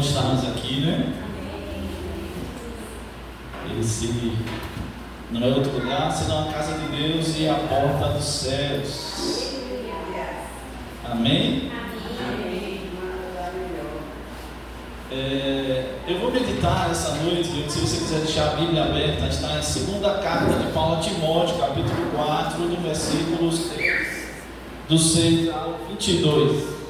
estarmos aqui, né? Esse não é outro lugar senão a casa de Deus e a porta dos céus. Amém? Eu vou meditar essa noite. Se você quiser deixar a Bíblia aberta, está em 2ª carta de Paulo a Timóteo, capítulo 4, do versículos do 6 ao 22.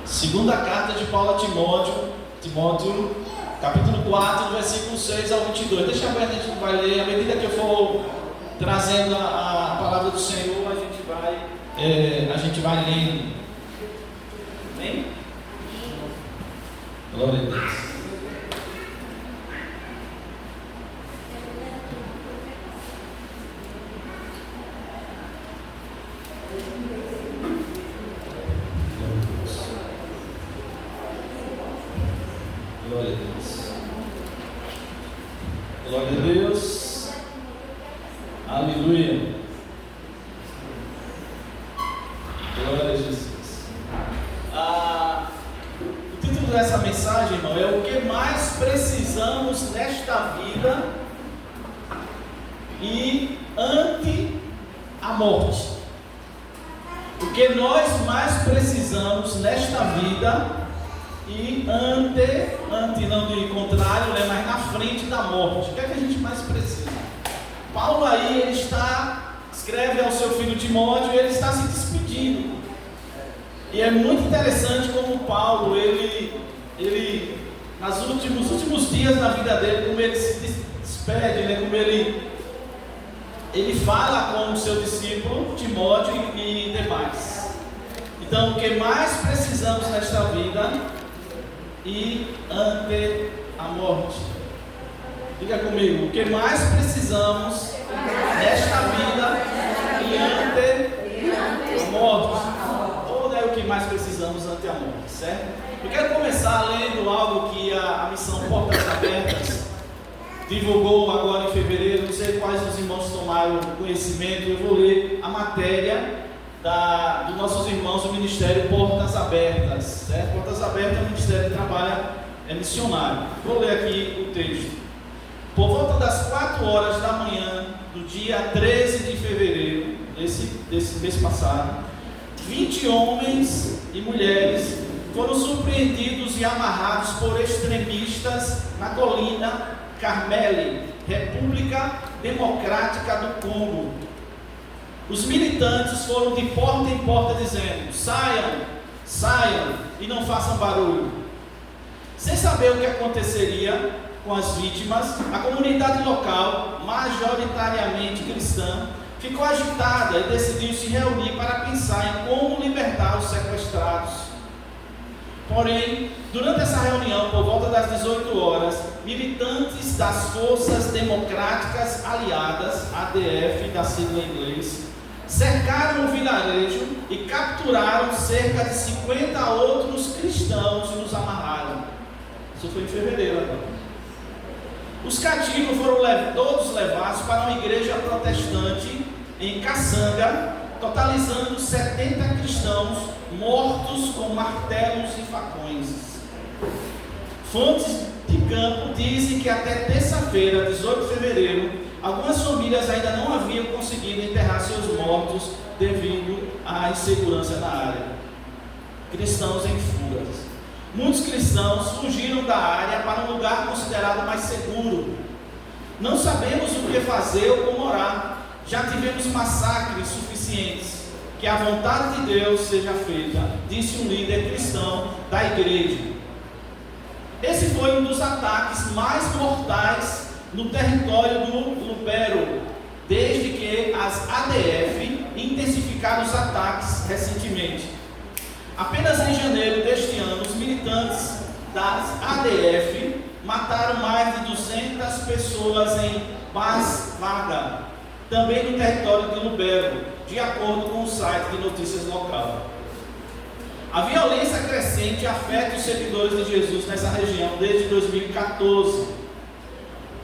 2ª carta de Paulo a Timóteo, capítulo 4, do versículo 6 ao 22. Deixa aberto, a gente vai ler. À medida que eu for trazendo a palavra do Senhor, a gente vai lendo. Amém? Glória a Deus. Glória a Deus. Glória a Deus. Aleluia. Glória a Jesus. O título dessa mensagem, irmão, é o que mais precisamos nesta vida e ante a morte. O que nós mais precisamos nesta vida e ante não de contrário, né, mas na frente da morte. O que é que a gente mais precisa? Paulo aí, ele escreve ao seu filho Timóteo e ele está se despedindo. E é muito interessante como Paulo, ele nos últimos dias da vida dele, como ele se despede, né, como ele fala com o seu discípulo Timóteo e demais. Então, o que mais precisamos nesta vida e ante a morte. Diga comigo, o que mais precisamos nesta vida e ante a morte. Ou é o que mais precisamos ante a morte, certo? Eu quero começar lendo algo que a missão Portas Abertas divulgou agora em fevereiro. Não sei quais dos irmãos tomaram conhecimento. Eu vou ler a matéria dos nossos irmãos do Ministério Portas Abertas, certo? Portas Abertas é um ministério que trabalha, é missionário. Vou ler aqui o texto. Por volta das 4 horas da manhã do dia 13 de fevereiro desse mês passado, 20 homens e mulheres foram surpreendidos e amarrados por extremistas na colina Carmeli, República Democrática do Congo. Os militantes foram de porta em porta dizendo: saiam, saiam e não façam barulho. Sem saber o que aconteceria com as vítimas, a comunidade local, majoritariamente cristã, ficou agitada e decidiu se reunir para pensar em como libertar os sequestrados. Porém, durante essa reunião, por volta das 18 horas, militantes das Forças Democráticas Aliadas, ADF, da sigla em inglês, cercaram o vilarejo e capturaram cerca de 50 outros cristãos e os amarraram. Isso foi em fevereiro agora. Os cativos foram todos levados para uma igreja protestante em Kassanga, totalizando 70 cristãos mortos com martelos e facões. Fontes de campo dizem que até terça-feira, 18 de fevereiro, algumas famílias ainda não haviam conseguido enterrar seus mortos devido à insegurança na área. Cristãos em fugas. Muitos cristãos fugiram da área para um lugar considerado mais seguro. Não sabemos o que fazer ou como orar. Já tivemos massacres suficientes. Que a vontade de Deus seja feita, disse um líder cristão da igreja. Esse foi um dos ataques mais mortais no território do Lubero, desde que as ADF intensificaram os ataques recentemente. Apenas em janeiro deste ano, os militantes das ADF mataram mais de 200 pessoas em Basvaga, também no território de Lubero, de acordo com o site de notícias local. A violência crescente afeta os seguidores de Jesus nessa região desde 2014.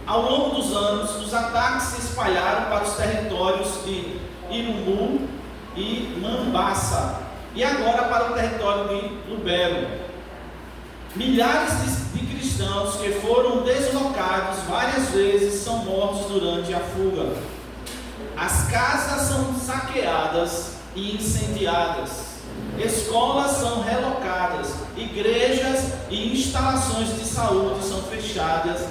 Ao longo dos anos, os ataques se espalharam para os territórios de Irumu e Mambasa, e agora para o território de Lubero. Milhares de cristãos que foram deslocados várias vezes são mortos durante a fuga. As casas são saqueadas e incendiadas. Escolas são relocadas, igrejas e instalações de saúde são fechadas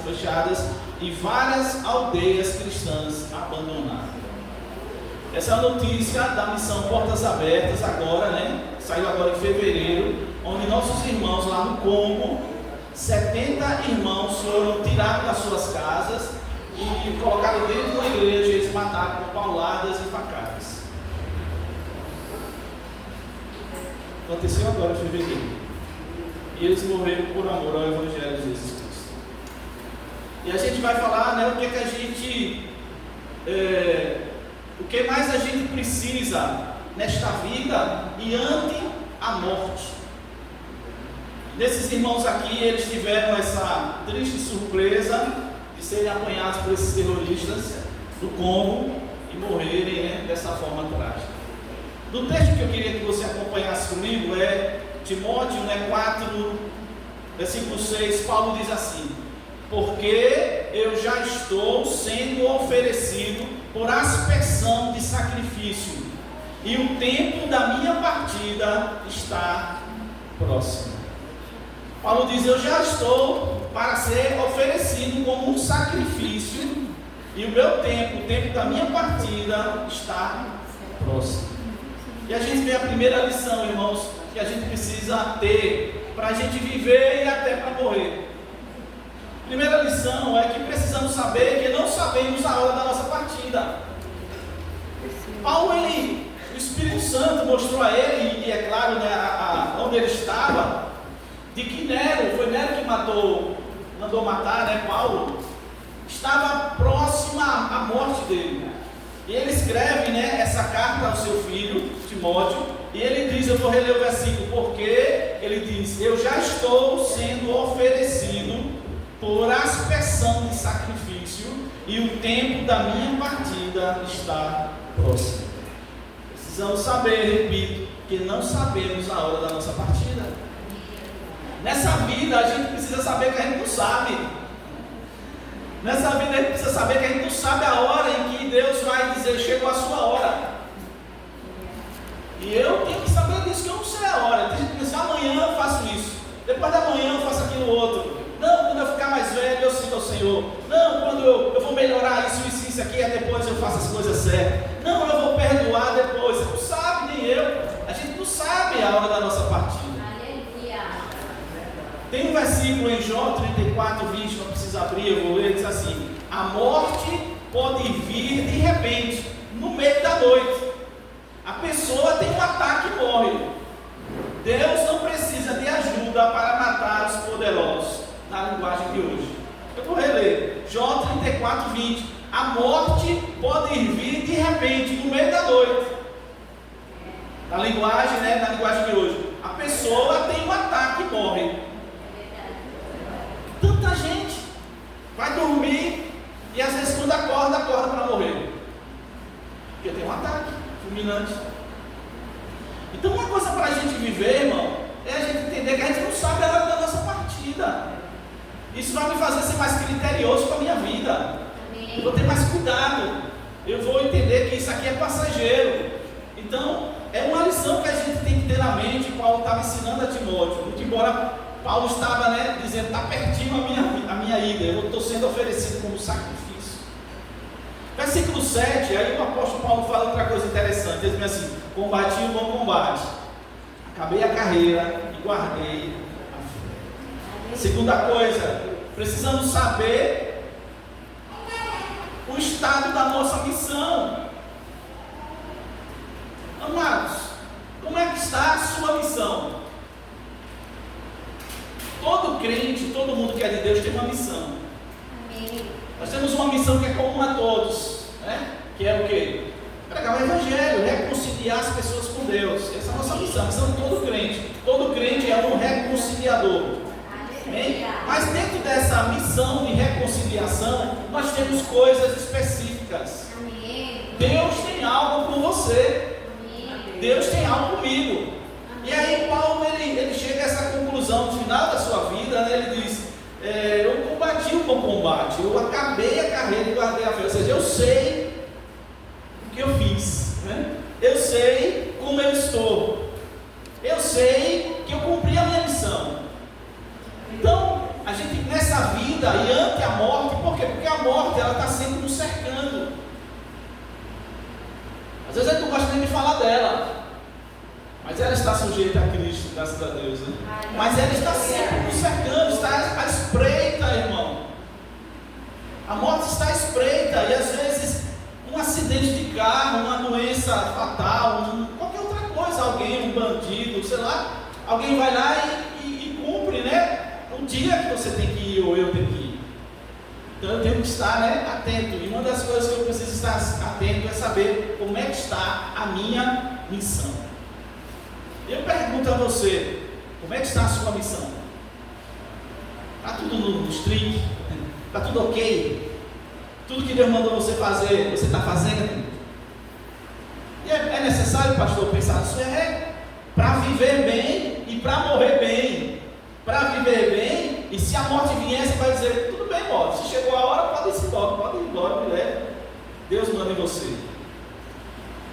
e várias aldeias cristãs abandonadas. Essa é a notícia da missão Portas Abertas agora, né? Saiu agora em fevereiro, onde nossos irmãos lá no Congo, 70 irmãos foram tirados das suas casas e colocados dentro de uma igreja e eles mataram com pauladas e facadas. Aconteceu agora em fevereiro. E eles morreram por amor ao Evangelho de Jesus Cristo. E a gente vai falar, né, o que mais a gente precisa nesta vida e ante a morte. Desses irmãos aqui, eles tiveram essa triste surpresa de serem apanhados por esses terroristas do Congo e morrerem, né, dessa forma trágica. No texto que eu queria que você acompanhasse comigo é Timóteo, 4, versículo 6, Paulo diz assim: porque eu já estou sendo oferecido por aspersão de sacrifício, e o tempo da minha partida está próximo. Paulo diz: eu já estou para ser oferecido como um sacrifício, e o meu tempo, o tempo da minha partida está próximo. E a gente vê a primeira lição, irmãos, que a gente precisa ter para a gente viver e até para morrer. A primeira lição é que precisamos saber que não sabemos a hora da nossa partida. Paulo, o Espírito Santo mostrou a ele, e é claro, né, onde ele estava, de que foi Nero que mandou matar, né, Paulo, estava próxima à morte dele. E ele escreve, né, essa carta ao seu filho, Timóteo, e ele diz, eu vou reler o versículo, porque ele diz: eu já estou sendo oferecido por aspersão de sacrifício, e o tempo da minha partida está próximo. Precisamos saber, repito, que não sabemos a hora da nossa partida. Nessa vida a gente precisa saber que a gente não sabe. Nessa vida a gente precisa saber que a gente não sabe a hora em que Deus vai dizer: chegou a sua hora. E eu tenho que saber disso, que eu não sei a hora. Tem gente que pensa: amanhã eu faço isso, depois da manhã eu faço aquilo outro. Não, quando eu ficar mais velho eu sinto ao Senhor. Não, quando eu vou melhorar isso aqui, depois eu faço as coisas certas. Não, eu vou perdoar depois. Você não sabe, nem eu. A gente não sabe a hora da nossa partida. Tem um versículo em Jó 34, 20, não precisa abrir, eu vou ler, diz assim: a morte pode vir de repente, no meio da noite. A pessoa tem um ataque e morre. Deus não precisa de ajuda para matar os poderosos, na linguagem de hoje. Eu vou reler, Jó 34, 20. A morte pode vir de repente, no meio da noite. Na linguagem, né, na linguagem de hoje. A pessoa tem um ataque e morre. Tanta gente vai dormir e às vezes quando acorda para morrer, porque tem um ataque fulminante. Então uma coisa para a gente viver, irmão, é a gente entender que a gente não sabe a hora da nossa partida. Isso vai me fazer ser mais criterioso com a minha vida. Eu vou ter mais cuidado. Eu vou entender que isso aqui é passageiro. Então é uma lição que a gente tem que ter na mente. Paulo estava ensinando a Timóteo, muito embora Paulo estava, né, dizendo: está pertinho a minha ida, eu estou sendo oferecido como sacrifício. Versículo 7, aí o apóstolo Paulo fala outra coisa interessante. Ele diz assim: combati o bom combate, acabei a carreira e guardei a fé. Segunda coisa, precisamos saber o estado da nossa missão. Amados, como é que está a sua missão? Todo crente, todo mundo que é de Deus tem uma missão. Amém. Nós temos uma missão que é comum a todos, né? Que é o quê? Pregar o Evangelho, reconciliar as pessoas com Deus. Essa é a nossa missão, a missão de todo crente. Todo crente é um reconciliador. Amém? Mas dentro dessa missão de reconciliação, nós temos coisas específicas. Amém. Deus tem algo com você. Amém. Deus tem algo comigo. E aí Paulo ele chega a essa conclusão no final da sua vida, né? Ele diz, eu combati o bom combate, eu acabei a carreira e guardei a fé. Ou seja, eu sei o que eu fiz, né? Eu sei como eu estou, eu sei que eu cumpri a minha missão. Então, a gente nessa vida e ante a morte, por quê? Porque a morte ela está sempre nos cercando. Às vezes a gente não gosta nem de falar dela, mas ela está sujeita a Cristo, graças a Deus, né? Mas ela está sempre nos cercando, está à espreita, irmão. A morte está à espreita, e às vezes um acidente de carro, uma doença fatal, qualquer outra coisa, alguém, um bandido, sei lá, alguém vai lá e cumpre, né? O dia que você tem que ir, ou eu tenho que ir. Então eu tenho que estar, né, atento. E uma das coisas que eu preciso estar atento é saber como é que está a minha missão. Eu pergunto a você, como é que está a sua missão? Está tudo nos trilhos? Está tudo ok? Tudo que Deus mandou você fazer, você está fazendo? E é necessário, pastor, pensar nisso? Para viver bem e para morrer bem. Para viver bem, e se a morte vier, você vai dizer, tudo bem, morte, se chegou a hora, pode ir embora, me leve. Deus manda em você.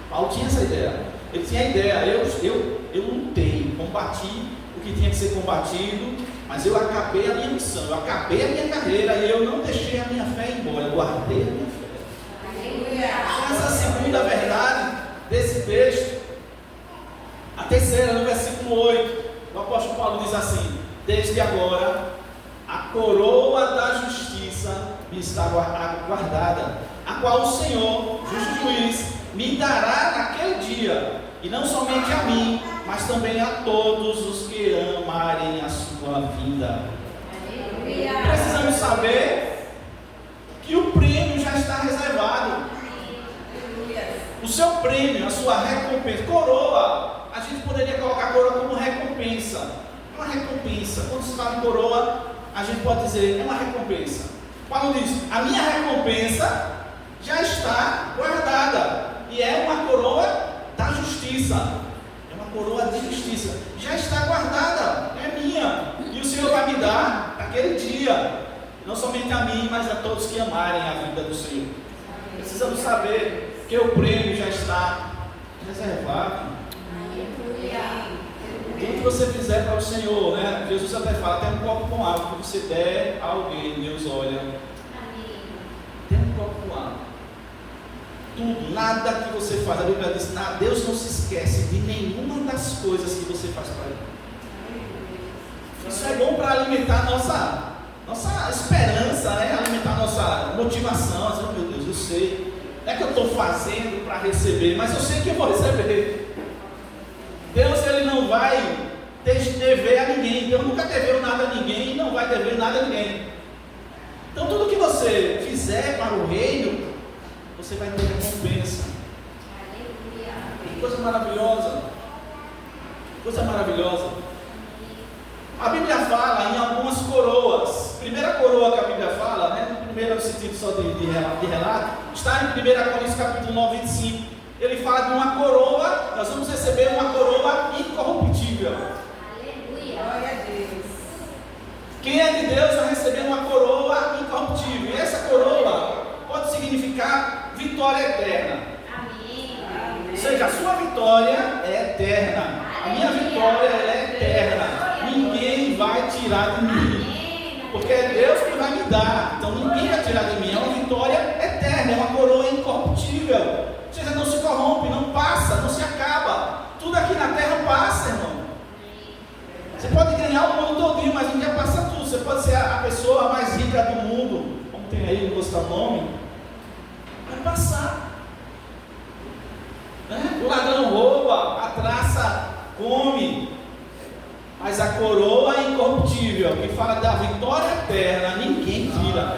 Paulo tinha essa ideia. Ele tinha a ideia, eu lutei, combati o que tinha que ser combatido, mas eu acabei a minha missão, eu acabei a minha carreira e eu não deixei a minha fé embora, eu guardei a minha fé. Essa é a segunda verdade desse texto. A terceira, no versículo 8, o apóstolo Paulo diz assim: desde agora a coroa da justiça me está guardada, a qual o Senhor, justo juiz, me dará naquele dia, e não somente a mim, mas também a todos os que amarem a sua vida. Precisamos saber que o prêmio já está reservado. O seu prêmio, a sua recompensa, coroa, a gente poderia colocar a coroa como recompensa. Uma recompensa. Quando se fala em coroa, a gente pode dizer, é uma recompensa. Paulo diz, a minha recompensa já está guardada. E é uma coroa da justiça. É uma coroa de justiça. Já está guardada. É minha. E o Senhor vai me dar naquele dia. Não somente a mim, mas a todos que amarem a vida do Senhor. Precisamos saber que o prêmio já está reservado. Tudo que você fizer para o Senhor, né? Jesus até fala, tem um copo com água que você der a alguém, Deus olha. Tem um copo com água. Tudo, nada que você faz, a Bíblia diz, Deus não se esquece de nenhuma das coisas que você faz para Ele. Isso é bom para alimentar nossa esperança, né? Alimentar nossa motivação. Assim, oh, meu Deus, eu sei, não é que eu estou fazendo para receber, mas eu sei que eu vou receber. Deus, Ele não vai dever a ninguém. Deus nunca deveu nada a ninguém e não vai dever nada a ninguém. Então tudo que você fizer para o reino, você vai ter recompensa. Que coisa maravilhosa. Coisa maravilhosa. A Bíblia fala em algumas coroas. Primeira coroa que a Bíblia fala, né? Primeira no sentido só de relato, está em 1 Coríntios capítulo 9, 25. Ele fala de uma coroa, nós vamos receber uma coroa incorruptível. Aleluia. Glória a Deus. Quem é de Deus vai receber uma coroa incorruptível. E essa coroa pode significar vitória eterna. Amém. Ou seja, a sua vitória é eterna. A minha vitória é eterna. Ninguém vai tirar de mim. Porque é Deus que vai me dar. Então ninguém vai tirar de mim. É uma vitória eterna, é uma coroa incorruptível. Ou seja, não se corrompe, não passa, não se acaba. Tudo aqui na terra passa, irmão. Você pode ganhar o mundo todinho, mas um dia passa tudo. Você pode ser a pessoa mais rica do mundo, como tem aí, não vou citar o nome. Vai passar. Né? O ladrão rouba, a traça come. Mas a coroa é incorruptível, que fala da vitória eterna, ninguém tira.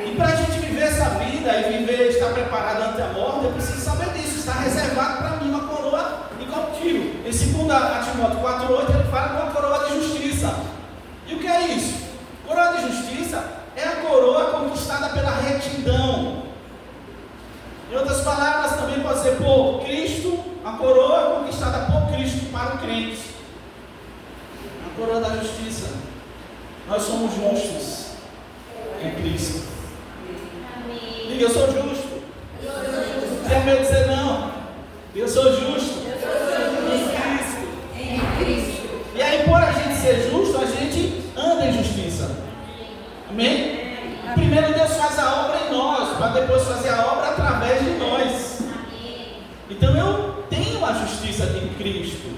E para a gente viver essa vida e viver, estar preparado ante a morte, eu preciso saber disso. Está reservado para mim uma coroa incorruptível. Em 2 Timóteo 4,8 ele fala de uma coroa de justiça. E o que é isso? Coroa de justiça é a coroa conquistada pela retidão. Em outras palavras, também pode ser por Cristo, a coroa conquistada por Cristo Coroa da justiça. Nós somos justos em Cristo. Diga, eu sou justo. Tem medo de dizer não. Eu sou justo em Cristo. E aí, por a gente ser justo, a gente anda em justiça. Amém? Primeiro Deus faz a obra em nós, para depois fazer a obra através de nós. Então eu tenho a justiça de Cristo.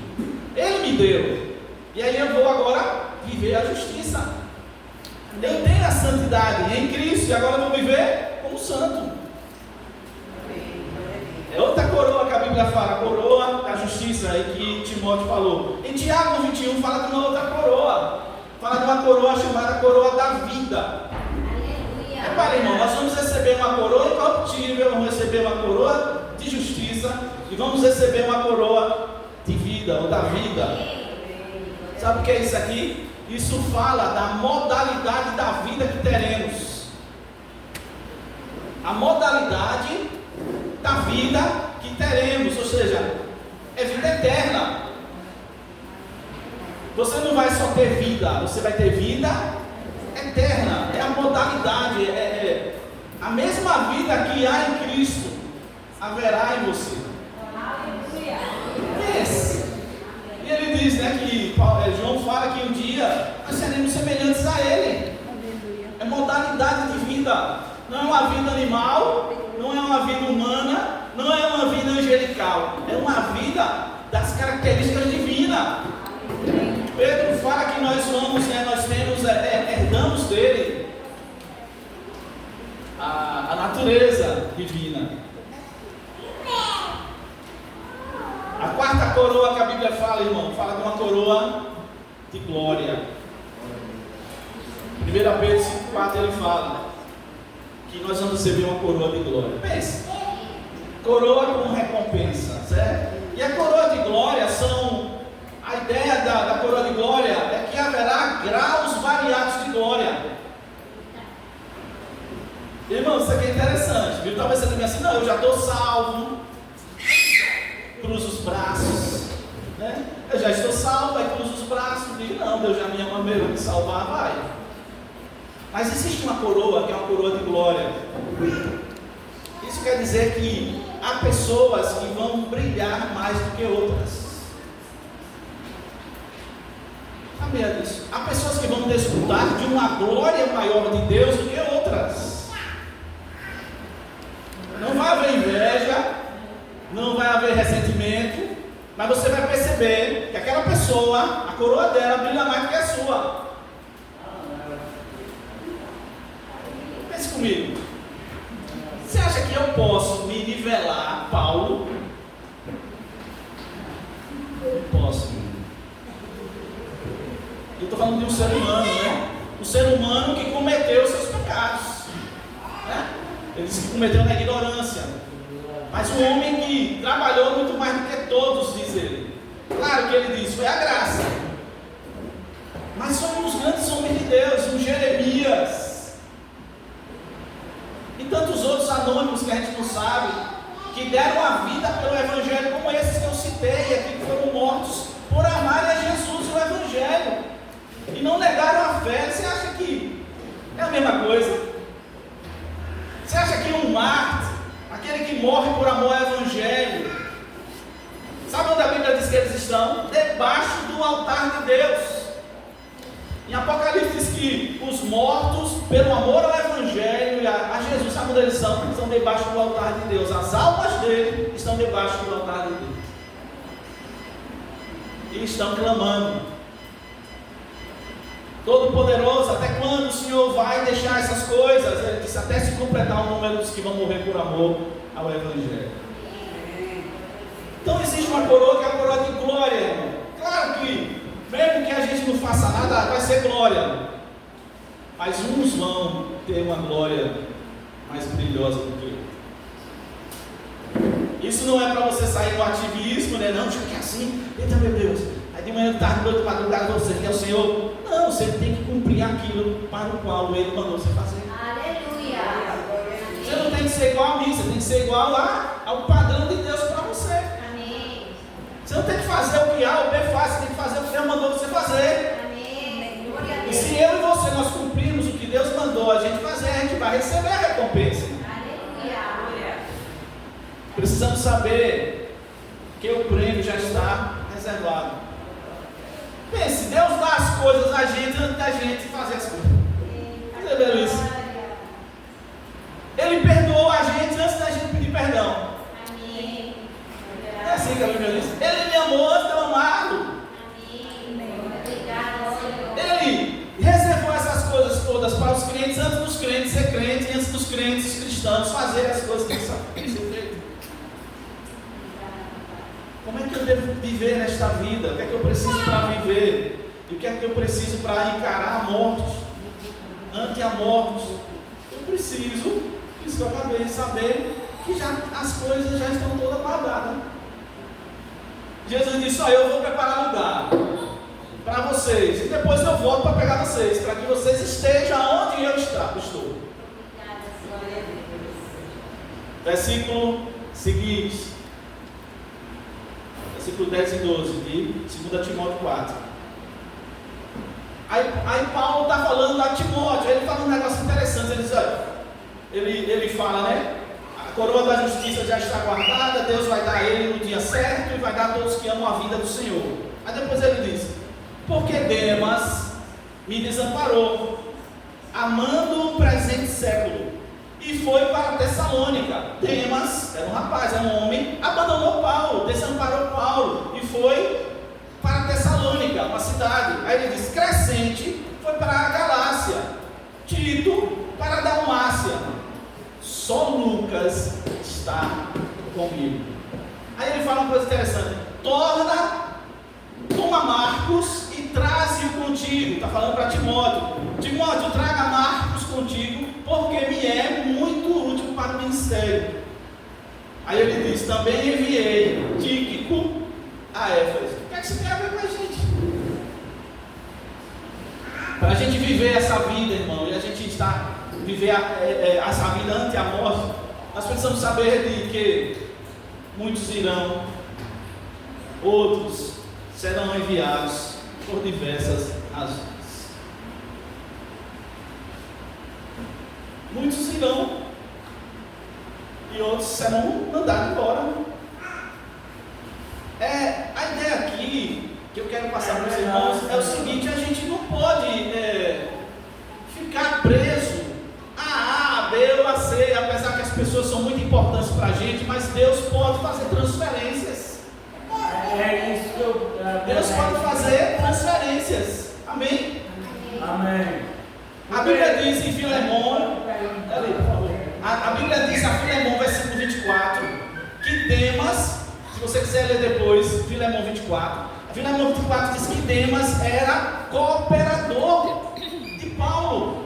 Ele me deu. E aí eu vou agora viver a justiça. Eu tenho a santidade em Cristo e agora eu vou viver como santo. É outra coroa que a Bíblia fala, a coroa da justiça, aí que Timóteo falou. Em Tiago 21 fala de uma outra coroa. Fala de uma coroa chamada coroa da vida. Repare, irmão, nós vamos receber uma coroa incorruptível, vamos receber uma coroa de justiça e vamos receber uma coroa de vida, ou da vida. Sabe o que é isso aqui? Isso fala da modalidade da vida que teremos. A modalidade da vida que teremos, ou seja, é vida eterna. Você não vai só ter vida, você vai ter vida eterna. É a modalidade, a mesma vida que há em Cristo haverá em você. Yes. E ele diz, né, que João fala que um dia nós seremos semelhantes a Ele. É modalidade de vida. Não é uma vida animal, não é uma vida humana, não é uma vida angelical. É uma vida das características divinas. Pedro fala que nós somos, nós temos, herdamos dele a natureza divina. A quarta coroa que a Bíblia fala, irmão, fala de uma coroa de glória. 1 Pedro 5,4 ele fala que nós vamos receber uma coroa de glória. Pense, coroa com recompensa, certo? E a coroa de glória a ideia da coroa de glória é que haverá graus variados de glória. Irmão, isso aqui é interessante, viu? Talvez você diga assim, não, eu já estou salvo, cruza os braços, né? Eu já estou salvo, aí cruza os braços, digo, não, Deus já me ama mesmo, me salvar, vai. Mas existe uma coroa que é uma coroa de glória. Isso quer dizer que há pessoas que vão brilhar mais do que outras. Sabia disso? Há pessoas que vão desfrutar de uma glória maior de Deus do que outras. Não vai haver inveja, não vai haver ressentimento, mas você vai perceber que aquela pessoa, a coroa dela brilha mais do que a sua. Pense comigo. Você acha que eu posso me nivelar, Paulo? Não posso. Eu estou falando de um ser humano, né? Um ser humano que cometeu seus pecados, né? Ele disse que cometeu na ignorância. Mas um homem que trabalhou muito mais do que todos, diz ele. Claro que ele diz, foi a graça. Mas somos os grandes homens de Deus, um Jeremias. E tantos outros anônimos que a gente não sabe, que deram a vida pelo Evangelho, como esses que eu citei aqui, que foram mortos por amarem a Jesus e o Evangelho. E não negaram a fé. Você acha que é a mesma coisa? Você acha que um mártir, aquele que morre por amor ao Evangelho, sabe onde a Bíblia diz que eles estão? Debaixo do altar de Deus. Em Apocalipse diz que os mortos, pelo amor ao Evangelho e a Jesus, sabe onde eles são? Estão debaixo do altar de Deus. As almas dele estão debaixo do altar de Deus. E estão clamando. Todo-Poderoso, até quando o Senhor vai deixar essas coisas? Ele disse, até se completar o número dos que vão morrer por amor ao Evangelho. Então existe uma coroa que é a coroa de glória, irmão. Claro que, mesmo que a gente não faça nada, vai ser glória. Mas uns vão ter uma glória mais brilhosa do que outros. Isso não é para você sair no ativismo, né? Não, deixa eu assim, eita meu Deus. Aí de manhã, tarde, noite, madrugada, você quer o Senhor. Não, você tem que cumprir aquilo para o qual Ele mandou você fazer. Aleluia. Você não tem que ser igual a mim, você tem que ser igual ao padrão de Deus para você. Amém. Você não tem que fazer o que A ou B faz, você tem que fazer o que Deus mandou você fazer. Amém. precisamos saber que o prêmio já está reservado. Pense, Deus dá as coisas a gente antes da gente fazer as coisas. Entendeu isso? Ele perdoou a gente antes da gente pedir perdão. É assim que a Bíblia diz. Ele me amou antes de eu amá-lo. Ele reservou essas coisas todas para os crentes antes dos crentes ser crentes e antes dos crentes cristãos fazerem as coisas que têm que ser feitas. Como é que eu devo viver nesta vida? O que é que eu preciso para viver? E o que é que eu preciso para encarar a morte? Ante a morte, eu preciso, isso que eu acabei de saber, que já, as coisas já estão todas guardadas. Jesus disse: ó, eu vou preparar lugar para vocês, e depois eu volto para pegar vocês, para que vocês estejam onde eu estou. Versículo seguinte, versículo 10 e 12 de 2 Timóteo 4. Aí Paulo está falando a Timóteo, ele fala um negócio interessante, ele diz: olha, ele fala, né? A coroa da justiça já está guardada, Deus vai dar a ele no dia certo e vai dar a todos que amam a vida do Senhor. Aí depois ele diz: porque Demas me desamparou, amando o presente século, e foi para Tessalônica. Demas era um rapaz, era um homem, abandonou Paulo, desamparou Paulo e foi para Tessalônica, uma cidade. Aí ele diz: Crescente foi para a Galácia, Tito para a Dalmácia, só Lucas está comigo. Aí ele fala uma coisa interessante: toma Marcos e traze-o contigo. Está falando para Timóteo: Timóteo, traga Marcos contigo, porque me é muito útil para o ministério. Aí ele diz: também enviei Tíquico a Éfeso. O que é que isso tem a ver com a gente? Para a gente viver essa vida, irmão, e a gente viver essa vida ante a morte, nós precisamos saber de que muitos irão, outros serão enviados por diversas razões. Muitos irão e outros serão mandados embora. A ideia aqui que eu quero passar para os irmãos é o seguinte: a gente não pode ficar preso a A, B ou a C, apesar que as pessoas são muito importantes para a gente, mas Deus pode fazer transferências. Deus pode fazer transferências. Amém? Amém. A Bíblia diz em Filemão, por favor. A Bíblia diz a Filemão, versículo 24, que Demas, se você quiser ler depois, Filemão 24, Filemão 24 diz que Demas era cooperador de Paulo.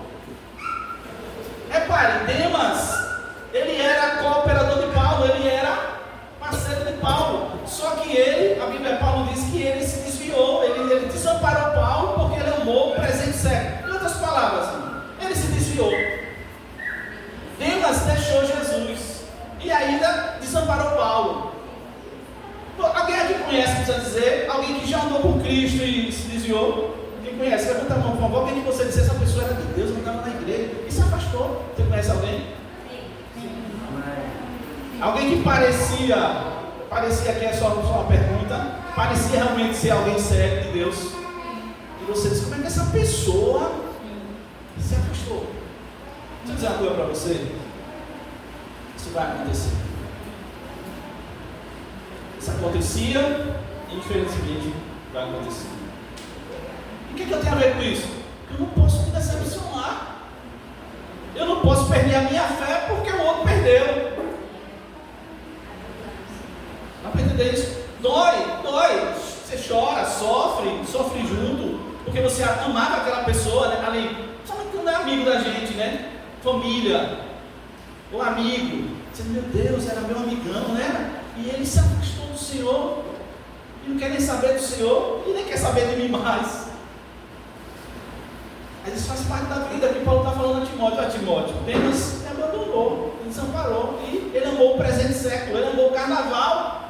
Repare, Demas, ele era cooperador de Paulo, ele era parceiro de Paulo. Só que ele, a Bíblia, Paulo diz que ele se desviou, ele desamparou Paulo porque ele amou o presente século. Em outras palavras, ele se desviou. Demas deixou Jesus e ainda desamparou Paulo. Alguém aqui conhece, precisa dizer, alguém que já andou com Cristo e se desviou? Quem conhece? Levanta a mão, por favor. Alguém que você disse: essa pessoa era de Deus, não estava na igreja e se afastou. Você conhece alguém? Sim. Alguém que parecia que é só uma pergunta, parecia realmente ser alguém sério de Deus, e você diz: como é que essa pessoa se afastou? Deixa eu dizer uma coisa para você: isso vai acontecer. Isso acontecia e infelizmente vai acontecer. E o que eu tenho a ver com isso? Eu não posso me decepcionar. Eu não posso perder a minha fé porque o outro perdeu. Dá para entender isso? Dói. Você chora, sofre junto, porque você amava aquela pessoa, né? Ali, sabe quando é amigo da gente, né? Família, ou amigo. Você, meu Deus, era meu amigão, né? E ele se afastou do Senhor, e não quer nem saber do Senhor, e nem quer saber de mim mais. Mas isso faz parte da vida, que Paulo está falando a Timóteo. Timóteo, Demas me abandonou, ele desamparou, e ele amou o presente século, ele amou o carnaval.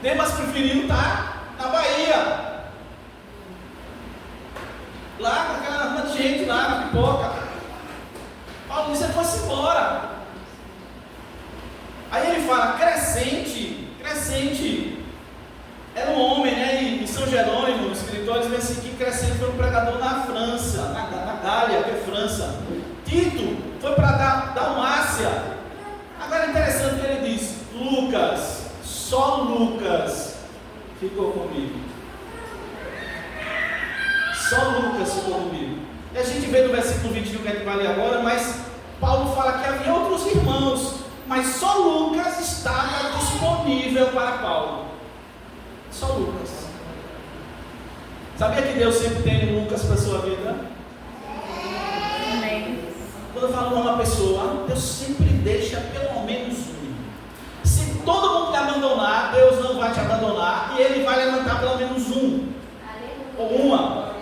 Demas preferiu estar na Bahia, lá com aquela gente lá na pipoca. Paulo disse: ele foi-se embora. Aí ele fala crescente, era um homem, né? E em São Jerônimo, os escritores dizem assim, que Crescente foi um pregador na França, na Gália, que é França. Tito foi para Dalmácia. Agora é interessante que ele diz, Lucas, só Lucas ficou comigo. Só Lucas ficou comigo. E a gente vê no versículo 21 que a gente vai ler agora, mas Paulo fala que havia outros irmãos, mas só Lucas estava disponível para Paulo. Só Lucas. Sabia que Deus sempre tem um Lucas para a sua vida? Amém. Quando eu falo uma pessoa, Deus sempre deixa pelo menos um. Se todo mundo te abandonar, Deus não vai te abandonar e Ele vai levantar pelo menos um. Ou uma.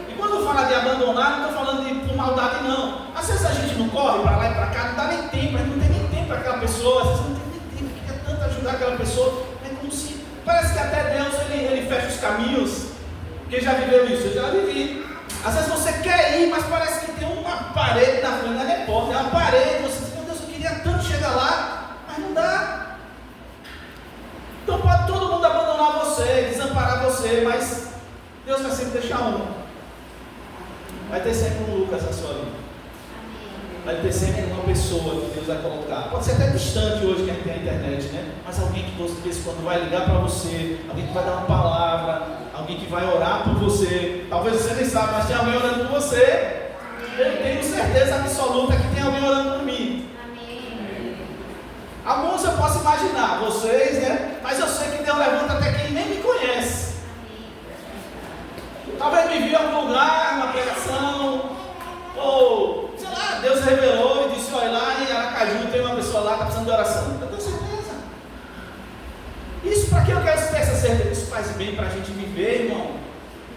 E quando fala de abandonar, não estou falando de por maldade não. Às vezes a gente não corre para lá e para cá, não dá nem tempo, a gente não tem nem tempo para aquela pessoa, às vezes não tem nem tempo, quer tanto ajudar aquela pessoa, é como se, parece que até Deus ele fecha os caminhos. Quem já viveu isso? Eu já vivi. Às vezes você quer ir, mas parece que tem uma parede na frente, não é porta, é uma parede, você diz, meu Deus, eu queria tanto chegar lá, mas não dá. Então pode todo mundo abandonar você, desamparar você, mas Deus vai sempre deixar um. Vai ter sempre um Lucas na sua vida. Vai ter sempre uma pessoa que Deus vai colocar. Pode ser até distante hoje que a gente tem a internet, né? Mas alguém que de vez em quando vai ligar para você, alguém que vai dar uma palavra, alguém que vai orar por você. Talvez você nem saiba, mas tem alguém orando por você. Eu tenho certeza absoluta que tem alguém orando por mim. Alguns eu posso imaginar, vocês, né? Mas eu sei que Deus levanta até quem nem me conhece. Talvez me viu em algum lugar, uma pregação, ou, sei lá, Deus revelou e disse, olha lá em Aracaju tem uma pessoa lá que está precisando de oração. Eu tenho certeza. Isso para que eu quero ter essa certeza? Isso faz bem para a gente viver, irmão.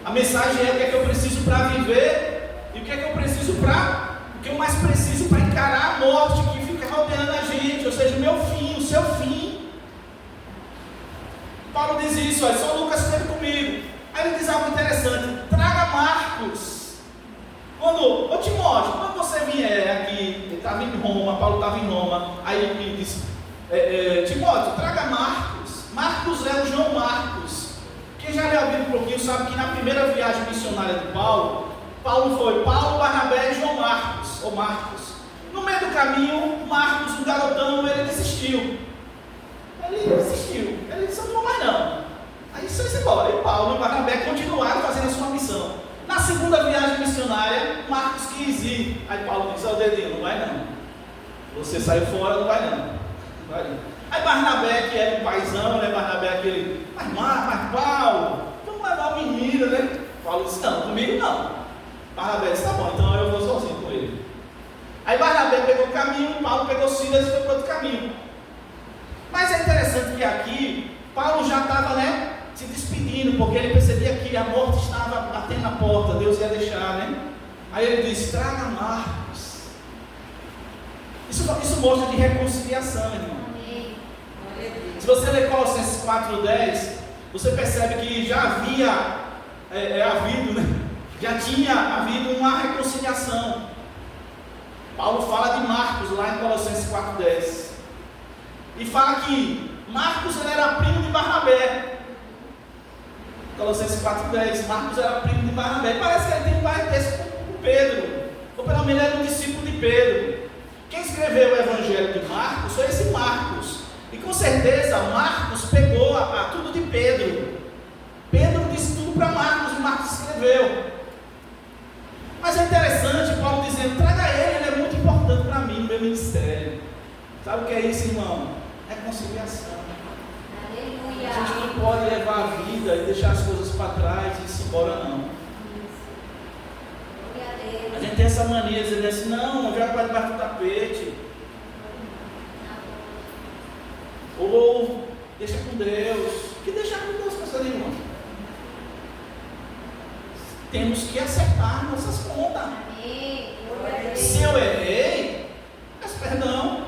A mensagem é o que é que eu preciso para viver e o que é que eu preciso para, o que eu mais preciso para encarar a morte que fica rodeando a gente, ou seja, o meu fim, o seu fim. Paulo diz isso, olha, só Lucas esteve comigo. Aí ele diz algo interessante, traga Marcos. Ô Timóteo, quando você vier aqui, ele estava em Roma, Paulo estava em Roma, aí ele disse, Timóteo, traga Marcos. Marcos é o João Marcos. Quem já leu a Bíblia um pouquinho sabe que na primeira viagem missionária de Paulo foi Paulo, Barnabé e João Marcos, ou Marcos. No meio do caminho, Marcos, um garotão, ele desistiu. Ele disse, não vou mais não. Aí foi embora. E Paulo e Barnabé continuaram fazendo a sua missão. Na segunda viagem missionária, Marcos quis ir. Aí Paulo disse ao dedinho, não vai não. Você saiu fora, não vai não. Aí Barnabé, que era um paizão, né? Barnabé aquele, mas Paulo, vamos levar o menino, né? Paulo disse, não, comigo não. Barnabé disse, tá bom, então eu vou sozinho com ele. Aí Barnabé pegou o caminho, Paulo pegou Silas e foi para outro caminho. Mas é interessante que aqui, Paulo já estava, né? Se despedindo, porque ele percebia que a morte estava batendo na porta, Deus ia deixar, né? Aí ele disse, traga Marcos. Isso mostra de reconciliação, irmão. Se você ler Colossenses 4:10, você percebe que já havia havido, né? Já tinha havido uma reconciliação. Paulo fala de Marcos lá em Colossenses 4:10 e fala que Marcos ele era primo de Barnabé. Colossenses 4:10, Marcos era primo de Barnabé. Parece que ele tem um parentesco com Pedro, ou pelo menos ele era um discípulo de Pedro. Quem escreveu o evangelho de Marcos foi esse Marcos. E com certeza Marcos pegou tudo de Pedro. Pedro disse tudo para Marcos e Marcos escreveu. Mas é interessante Paulo dizendo, traga ele é muito importante para mim, no meu ministério. Sabe o que é isso, irmão? Reconciliação. A gente não pode levar a vida e deixar as coisas para trás e ir embora, não. A gente tem essa mania de dizer assim, não joga para debaixo do tapete. Ou deixa com Deus. Que deixar com Deus, pastor irmão? Temos que acertar nossas contas. Se eu errei, peço perdão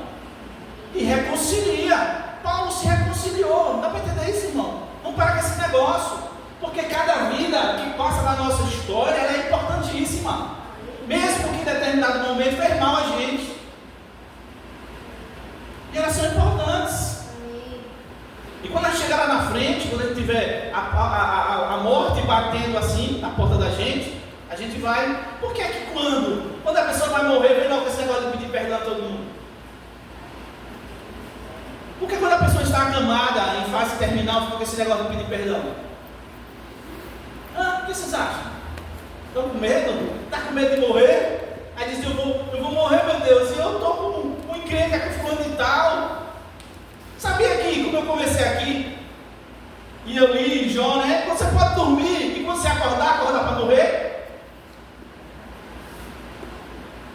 e reconcilia. Paulo se reconciliou. Dá para entender isso, irmão? Vamos parar com esse negócio, porque cada vida que passa na nossa história ela é importantíssima, mesmo que em determinado momento fez mal a gente, e elas são importantes. batendo assim na porta da gente, a gente vai. Por que é que quando a pessoa vai morrer, vem logo com esse negócio de pedir perdão a todo mundo? Por que quando a pessoa está acamada em fase terminal, fica com esse negócio de pedir perdão? O que vocês acham? Estão com medo? Está com medo de morrer? Aí diz, eu vou morrer, meu Deus, e eu estou com encrenca com fulano e tal. Sabia que, como eu comecei aqui, e eu li em Jó, né? Você pode dormir e quando você acordar para morrer?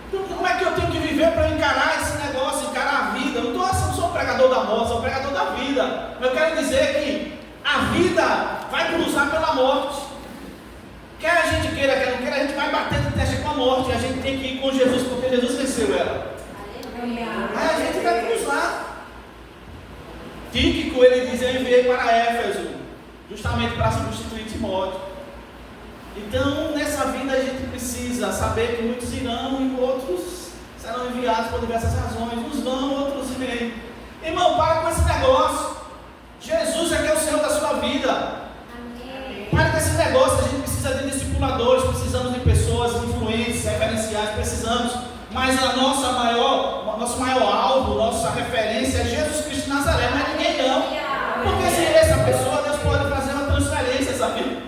Então, como é que eu tenho que viver para encarar esse negócio, encarar a vida? Eu não sou pregador da morte, sou pregador da vida. Mas eu quero dizer que a vida vai cruzar pela morte. Quer a gente queira, quer não queira, a gente vai bater de teste com a morte. E a gente tem que ir com Jesus, porque Jesus venceu ela. Aí a gente vai cruzar. Tíquico, ele diz, eu enviei para Éfeso, justamente para substituir Timóteo. Então, nessa vida a gente precisa saber que muitos irão e outros serão enviados por diversas razões. Uns vão, outros vêm. Irmão, para com esse negócio. Jesus é que é o Senhor da sua vida. Amém. Para com esse negócio. A gente precisa de discipuladores, precisamos de pessoas influentes, referenciais, precisamos. Mas nosso maior alvo, nossa referência é Jesus Cristo de Nazaré, mas ninguém não. Porque sem essa pessoa, Deus pode fazer uma transferência, sabe?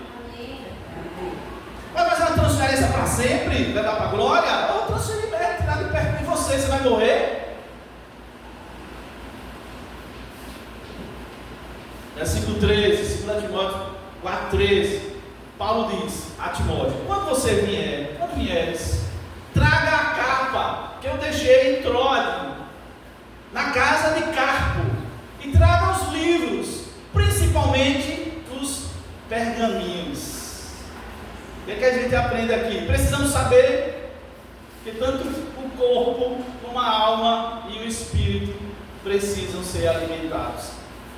Vai fazer uma transferência para sempre, levar para a glória, ou transferimento, tirar de perto de você vai morrer. Versículo 13, 2 Timóteo 4,13, Paulo diz a Timóteo, quando vieres, traga a capa que eu deixei em Troade, na casa de Carpo, e traga os livros, principalmente os pergaminhos. O que a gente aprende aqui? Precisamos saber que tanto o corpo, como a alma e o espírito precisam ser alimentados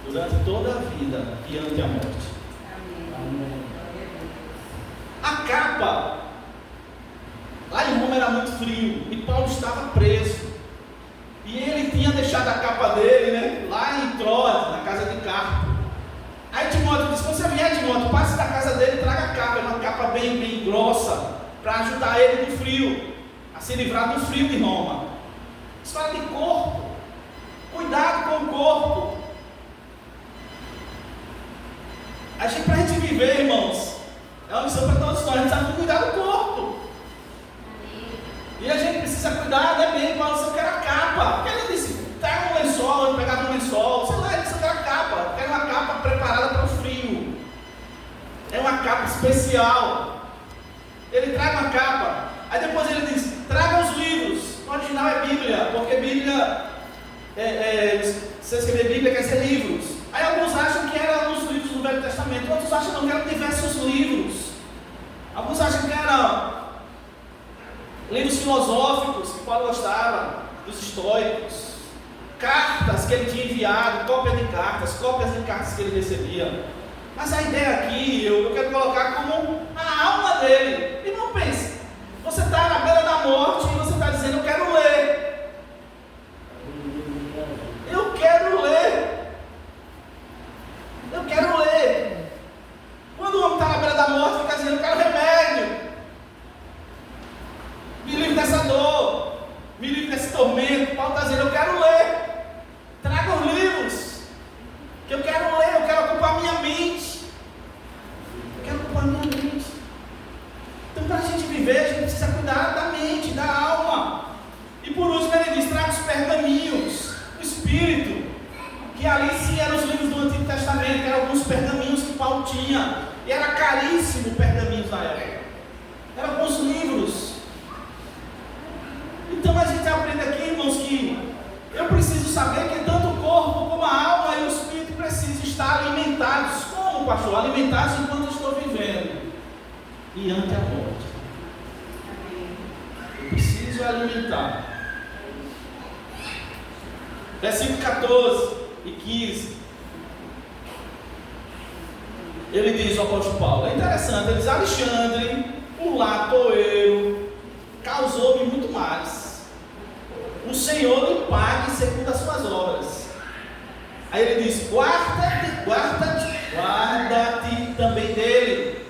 durante toda a vida e ante a morte. Amém. A capa, lá em Roma era muito frio e Paulo estava preso. E ele tinha deixado a capa dele, né, lá em Troade, na casa de Carpo. Aí Timóteo disse, você vier, Timóteo, passe da casa dele e traga a capa. É uma capa bem grossa, para ajudar ele no frio, a se livrar do frio de Roma. Isso fala de corpo. Cuidado com o corpo. Para a gente viver, irmãos, é uma missão para todos nós. A gente sabe cuidar do corpo. E a gente precisa cuidar, né? Bem, Paulo disse, eu quero a capa. Porque ele disse, pega um lençol, eu pegava um lençol, sei lá, ele disse, eu quero a capa. Eu quero uma capa preparada para o frio. É uma capa especial. Ele traga uma capa. Aí depois ele diz, traga os livros. O original é Bíblia, porque Bíblia, você escrever Bíblia quer dizer livros. Aí alguns acham que eram os livros do Velho Testamento, outros acham que eram diversos livros. Alguns acham que eram livros filosóficos que Paulo gostava, dos estoicos, cartas que ele tinha enviado, cópias de cartas que ele recebia. Mas a ideia aqui, eu quero colocar como a alma dele. E não pense, você está na beira da morte e você está dizendo, eu quero ler. Eu quero ler. Eu quero ler. Quando o homem está na beira da morte, fica dizendo, eu quero remédio. Me livre dessa dor, me livre desse tormento. Paulo está dizendo, eu quero ler. Traga os livros, que eu quero ler, eu quero ocupar minha mente. Eu quero ocupar minha mente. Então, para a gente viver, a gente precisa cuidar da mente, da alma. E por último, ele diz, traga os pergaminhos, o Espírito, que ali sim eram os livros do Antigo Testamento, eram alguns pergaminhos que Paulo tinha. E era caríssimo pergaminhos na época. Eram alguns livros. Então a gente aprende aqui, irmãos, que eu preciso saber que tanto o corpo como a alma e o espírito precisam estar alimentados. Como, pastor? Alimentados enquanto eu estou vivendo e ante a morte. Eu preciso alimentar. Versículo 14 e 15. Ele diz ao apóstolo Paulo, é interessante, ele diz, Alexandre, o latoeiro, causou-me muito mais. O Senhor lhe pague segundo as suas obras. Aí ele diz, guarda-te também dele,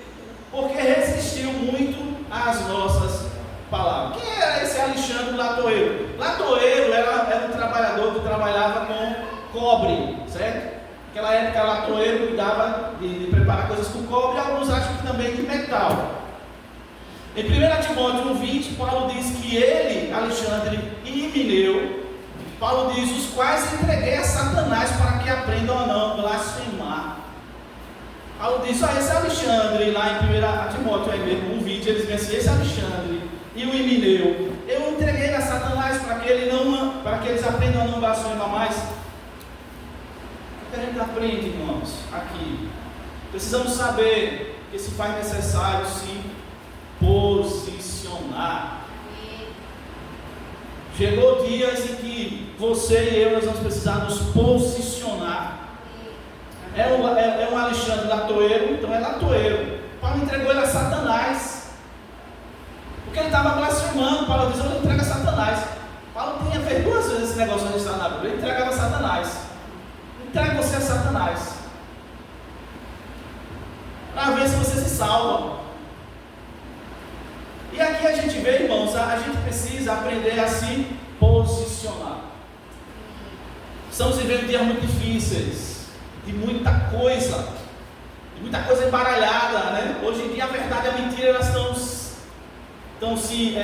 as nossas palavras. Quem era esse Alexandre Latoeiro? Latoeiro era um trabalhador que trabalhava com cobre, certo? Naquela época, Latoeiro cuidava de preparar coisas com cobre e alguns acham que também de metal. Em 1 Timóteo 1,20, Paulo diz que ele, Alexandre e Himeneu, Paulo diz, os quais entreguei a Satanás para que aprendam a não blasfemar. Paulo diz, esse Alexandre, lá em 1 Timóteo aí mesmo, 1,20, eles dizem assim, esse Alexandre e o Himeneu, eu entreguei a Satanás para que eles aprendam a não blasfemar mais. O que a gente aprende, irmãos, aqui? Precisamos saber que se faz necessário se posicionar. Chegou dias em que você e eu nós vamos precisar nos posicionar. É um Alexandre Latoeiro, então é Latoeiro. Paulo entregou ele a Satanás, porque ele estava blasfemando. Paulo diz, eu entrego a Satanás. Paulo fez 2 vezes esse negócio registrado na Bíblia. Ele entregava a Satanás. Entrega você a Satanás, para ver se você se salva. E aqui a gente vê, irmãos, a gente precisa aprender a se posicionar. Estamos vivendo dias muito difíceis, de muita coisa embaralhada, né? Hoje em dia a verdade e a mentira elas estão se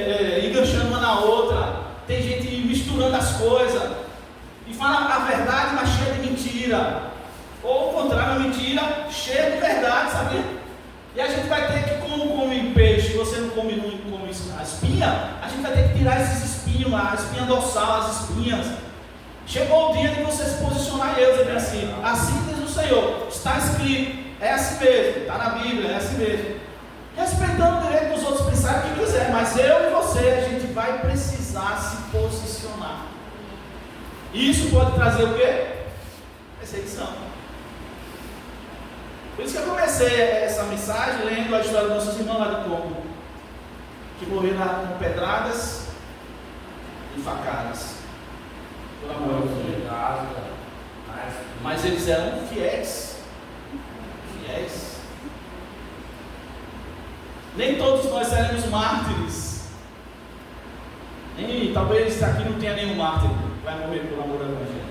enganchando uma na outra. Tem gente misturando as coisas e fala a verdade, mas cheia de mentira, ou o contrário, a mentira cheia de verdade, sabia? E a gente vai ter que, como come peixe, você não come a espinha, a gente vai ter que tirar esses espinhos lá, a espinha dorsal, as espinhas. Chegou o dia de você se posicionar e eu dizer assim diz o Senhor, está escrito, é assim mesmo, está na Bíblia, é assim mesmo. Respeitando o direito dos outros pensarem o que quiser, mas eu e você, a gente vai precisar se posicionar. Isso pode trazer o quê? Perseguição. Por isso que eu comecei essa mensagem lendo a história dos nossos irmãos lá do Congo, que morreram com pedradas e facadas por amor ao Senhor. Mas eles eram fiéis. Nem todos nós seremos mártires. Talvez aqui não tenha nenhum mártir que vai morrer por amor ao Evangelho.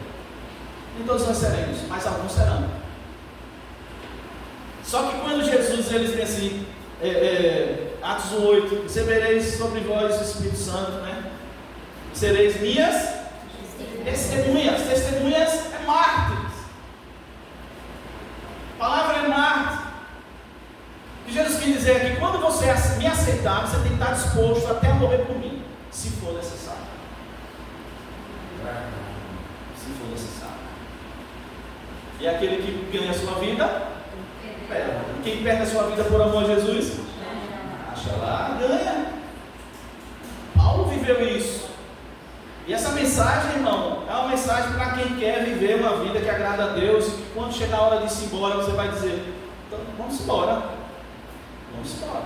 Nem todos nós seremos, mas alguns serão. Só que quando Jesus, eles dizem assim, Atos 8, recebereis sobre vós o Espírito Santo, né? Sereis minhas testemunhas. Testemunhas é mártires. A palavra é mártir. E Jesus quis dizer que quando você me aceitar, você tem que estar disposto até a morrer por mim, se for necessário. Se for necessário. E aquele que ganha a sua vida, quem perde a sua vida por amor a Jesus, acha lá, ganha. Paulo viveu isso. E essa mensagem, irmão, é uma mensagem para quem quer viver uma vida que agrada a Deus. E que quando chegar a hora de ir embora, você vai dizer, então vamos embora. Vamos embora.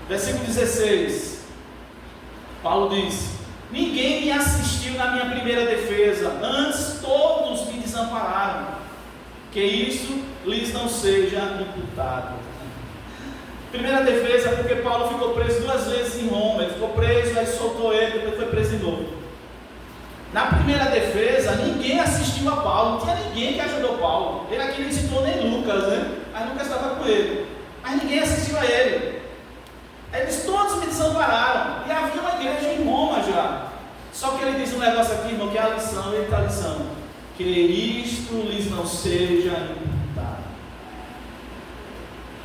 Versículo 16. Paulo diz, ninguém me assistiu na minha primeira defesa, antes todos me desampararam, que isso lhes não seja imputado. Primeira defesa é porque Paulo ficou preso 2 vezes em Roma. Ele ficou preso, aí soltou ele, depois foi preso de novo. Na primeira defesa, ninguém assistiu a Paulo, não tinha ninguém que ajudou Paulo. Ele aqui não citou nem Lucas, né? Mas Lucas estava com ele, mas ninguém assistiu a ele. Eles todos me desampararam, e havia uma igreja em Roma já. Só que ele diz um negócio aqui, irmão, que é a lição, ele está a lição, que isto lhes não seja imputado.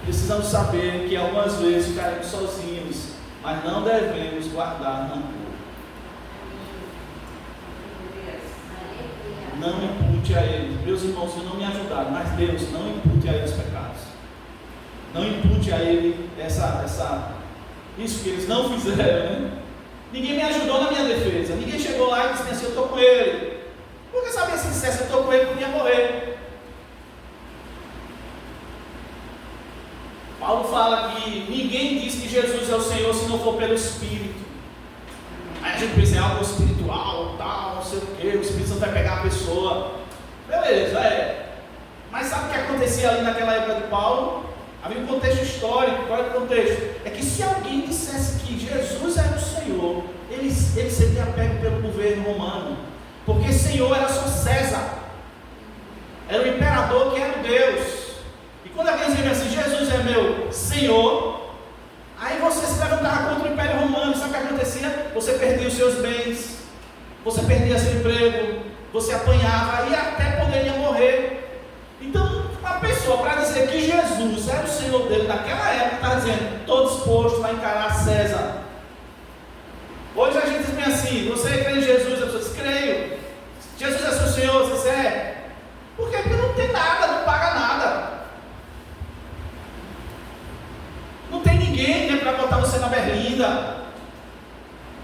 Precisamos saber que algumas vezes ficaremos sozinhos, mas não devemos guardar rancor. Não impute a eles. Meus irmãos, não me ajudaram, mas Deus, não impute a eles pecados. Não impute a ele isso que eles não fizeram, né? Ninguém me ajudou na minha defesa. Ninguém chegou lá e disse assim, eu estou com ele. Porque sabia se dissesse, eu estou com ele, eu podia morrer. Paulo fala que ninguém diz que Jesus é o Senhor se não for pelo Espírito. Aí a gente pensa em algo espiritual, tal, não sei o que, o Espírito Santo vai pegar a pessoa. Beleza, Mas sabe o que acontecia ali naquela época de Paulo? Havia um contexto histórico. Qual é o contexto? É que se alguém dissesse que Jesus era o Senhor, ele seria pego pelo governo romano, porque Senhor era só César, era o imperador que era o Deus. E quando alguém dizia assim, Jesus é meu Senhor, aí você se levantava contra o Império Romano. Sabe o que acontecia? Você perdia os seus bens, você perdia seu emprego, você apanhava e até poderia morrer. Então, uma pessoa para dizer que Jesus era o Senhor dele naquela época, está dizendo, estou disposto a encarar César. Hoje a gente diz bem assim, você crê em Jesus? A pessoa diz, creio. Jesus é seu Senhor? Você diz, é. Por quê? Porque não tem nada, não paga nada. Não tem ninguém, né, para botar você na berlinda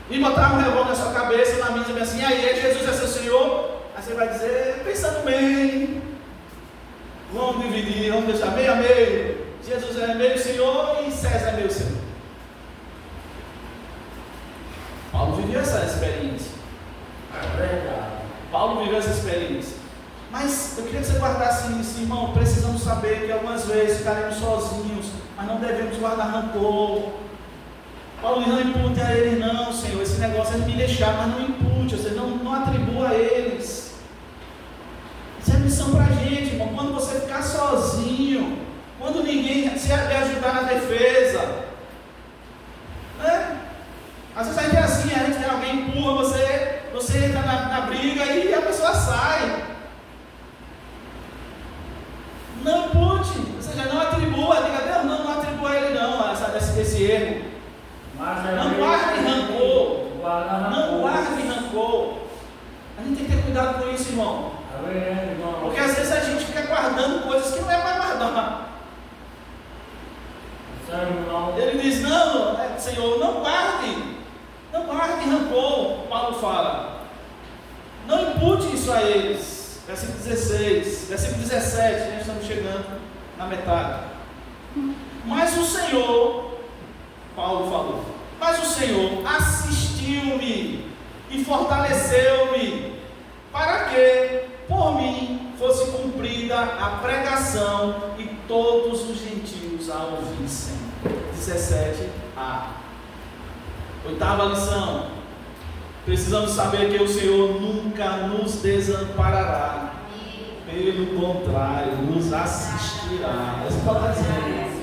e botar um revólver na sua cabeça, na mesa, e assim, aí Jesus é seu Senhor? Aí você vai dizer, pensando bem, vamos dividir, vamos deixar meio a meio. Jesus é meu Senhor e César é meu Senhor. Paulo viveu essa experiência. É verdade. Paulo viveu essa experiência. Mas eu queria que você guardasse isso, irmão. Precisamos saber que algumas vezes ficaremos sozinhos, mas não devemos guardar rancor. Paulo diz, não impute a eles não, Senhor, esse negócio é de me deixar, mas não impute, você não atribua a eles. Isso é missão para a gente, irmão. Quando você ficar sozinho, quando ninguém se ajudar na defesa, né? Às vezes a gente é assim, a gente tem alguém empurra você entra na briga e a pessoa sai. Não impute, ou seja, não atribua, diga, Deus, não atribua a ele não, esse erro. Não guarde rancor. Não guarde rancor. A gente tem que ter cuidado com isso, irmão. Porque às vezes a gente fica guardando coisas que não é para guardar. Ele diz, não, Senhor, não guarde rancor. Paulo fala, não impute isso a eles. Versículo 16, versículo 17, nós estamos chegando na metade. Mas o Senhor, Paulo falou, mas o Senhor assistiu-me e fortaleceu-me, para que por mim fosse cumprida a pregação e todos os gentios a ouvissem. 17a. Oitava lição. Precisamos saber que o Senhor nunca nos desamparará. Pelo contrário, nos assistirá. Essa palavra dizer.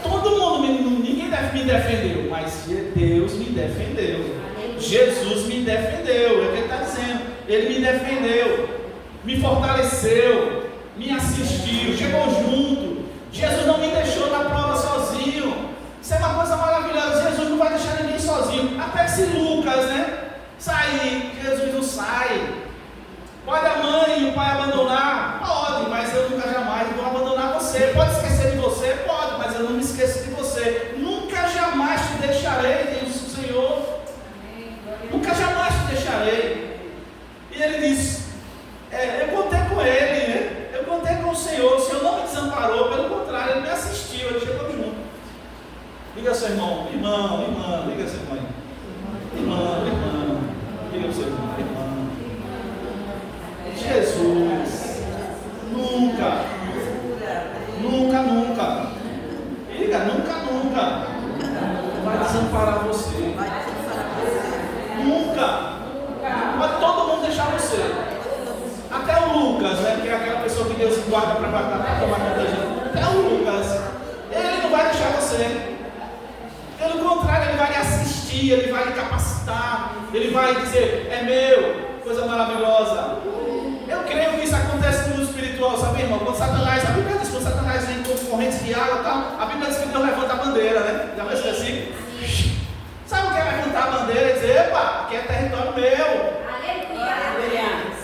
Todo mundo, ninguém me defendeu, mas Deus me defendeu. Jesus me defendeu. É o que ele está dizendo. Ele me defendeu, me fortaleceu, me assistiu, chegou junto. Jesus não me deixou na prova sozinho. Isso é uma coisa maravilhosa. Jesus não vai deixar ninguém sozinho. Até se Lucas, né, sair, Jesus não sai. Pode a mãe e o pai abandonar? Pode, mas eu nunca jamais vou abandonar você. Pode esquecer de você? Pode, mas eu não me esqueço de você. Nunca jamais te deixarei, diz o Senhor. Nunca jamais te deixarei. E ele diz, eu contei com ele, né? Eu contei com o Senhor não me desamparou, pelo contrário, ele me assistiu, ele chegou junto. Liga seu irmão, irmã, liga seu irmão. Irmã, liga seu irmão, irmã. Jesus, nunca, liga, nunca vai desamparar você. Nunca. Pode todo mundo deixar você. Até o Lucas, né, que é aquela pessoa que Deus guarda para tomar conta da gente. Até o Lucas, ele não vai deixar você. Pelo contrário, ele vai lhe assistir, ele vai lhe capacitar, ele vai dizer, é meu, coisa maravilhosa. Eu creio que isso acontece no espiritual, sabe, irmão? Quando Satanás, a Bíblia diz, quando Satanás vem com correntes de água e tal, a Bíblia diz que Deus levanta a bandeira, né? Já vai ser assim? Sabe o que é levantar a bandeira e dizer, epa, aqui é território meu. Aleluia.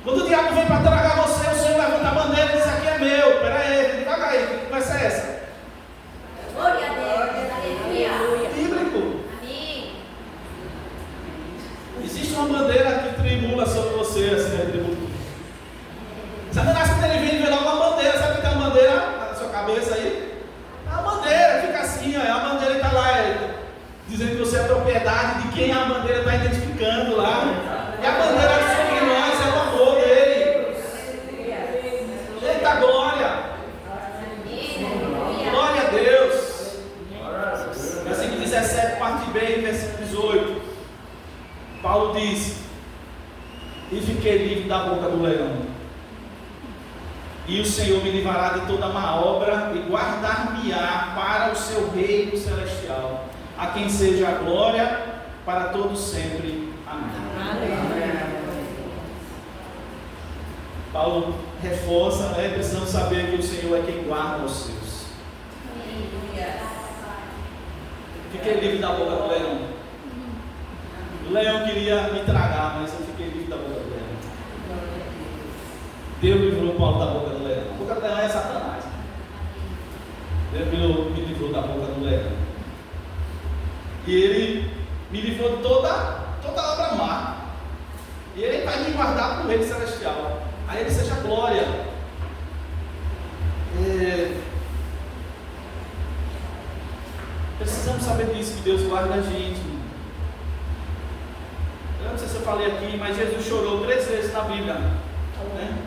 Quando o diabo vem para tragar você, o Senhor levanta a bandeira e diz, aqui é meu. Pera aí, devagar aí, que conversa é essa? Glória a Deus, aleluia. Bíblico. Amém. Existe uma bandeira que tribula sobre você, assim, né? Tribula. Satanás, quando ele vem, ele vê logo uma bandeira. Sabe que tem uma bandeira na sua cabeça aí? A bandeira fica assim, ó, a bandeira está lá, dizendo que você é propriedade de quem a bandeira está identificando lá. E a bandeira sobre nós é o amor dele. Eita glória! Paulo diz: e fiquei livre da boca do leão. E o Senhor me livrará de toda má obra e guardar-me-á para o seu reino celestial, a quem seja a glória para todos sempre. Amém. Paulo reforça, precisamos saber que o Senhor é quem guarda os seus. Fiquei livre da boca do leão. O leão queria me tragar, mas eu fiquei livre da boca do leão. Deus livrou Paulo da boca do leão. A boca do leão é Satanás. Deus me livrou da boca do leão. E Ele me livrou de toda obra má. E Ele vai me guardar para o reino celestial. A Ele seja glória. Precisamos saber disso, que Deus guarda a gente. Eu não sei se eu falei aqui, mas Jesus chorou 3 vezes na Bíblia. Né?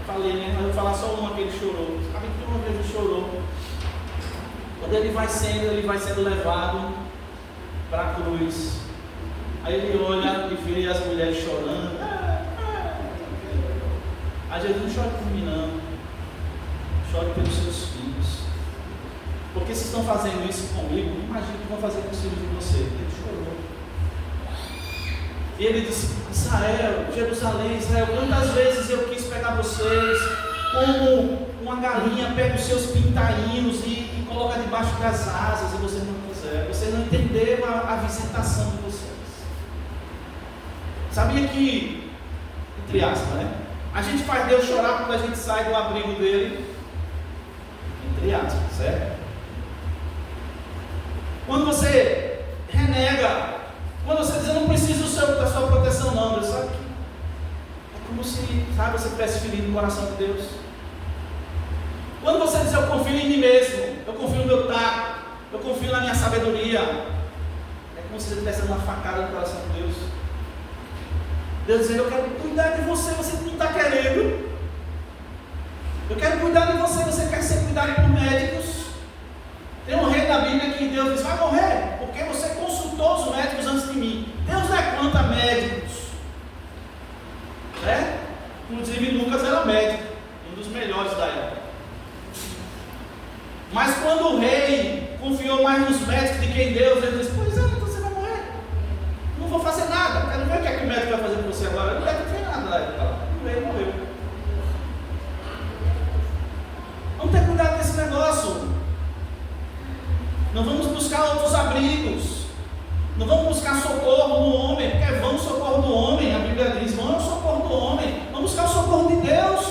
Falei, né? Mas eu vou falar só uma que ele chorou. Sabe que uma vez ele chorou? Quando ele vai sendo levado para a cruz. Aí ele olha e vê as mulheres chorando. Aí Jesus não chora por mim, não. Chore pelos seus filhos. Porque vocês estão fazendo isso comigo, imagina que vão fazer com os filhos de você. Ele chorou. E ele disse: Israel, Jerusalém, Israel, quantas vezes eu quis pegar vocês, como uma galinha pega os seus pintainhos e coloca debaixo das asas, e vocês não quiseram. Vocês não entenderam a visitação de vocês. Sabia que, entre aspas, né? A gente faz Deus chorar quando a gente sai do abrigo dele, entre aspas, certo? Quando você renega, quando você diz: eu não preciso da sua proteção, não, Deus, sabe? É como se, sabe, você tivesse ferido no coração de Deus. Quando você diz: eu confio em mim mesmo, eu confio no meu tato, eu confio na minha sabedoria, é como se você estivesse dando uma facada no coração de Deus. Deus dizendo: eu quero cuidar de você, você não está querendo. Eu quero cuidar de você, você quer ser cuidado por médicos. Tem um rei da Bíblia que Deus diz: vai morrer, porque você consultou os médicos antes de mim. Deus não é contra médicos, né? Inclusive Lucas era médico, um dos melhores da época. Mas quando o rei confiou mais nos médicos de quem Deus, ele disse: pois é, então você vai morrer. Não vou fazer nada. Quero ver o que é que o médico vai fazer com você agora. Ele não fez nada na época. O rei morreu. Vamos ter cuidado desse negócio. Não vamos buscar outros abrigos. Não vamos buscar socorro no homem, porque é vão o socorro do homem. A Bíblia diz: vão é o socorro do homem. Vamos buscar o socorro de Deus.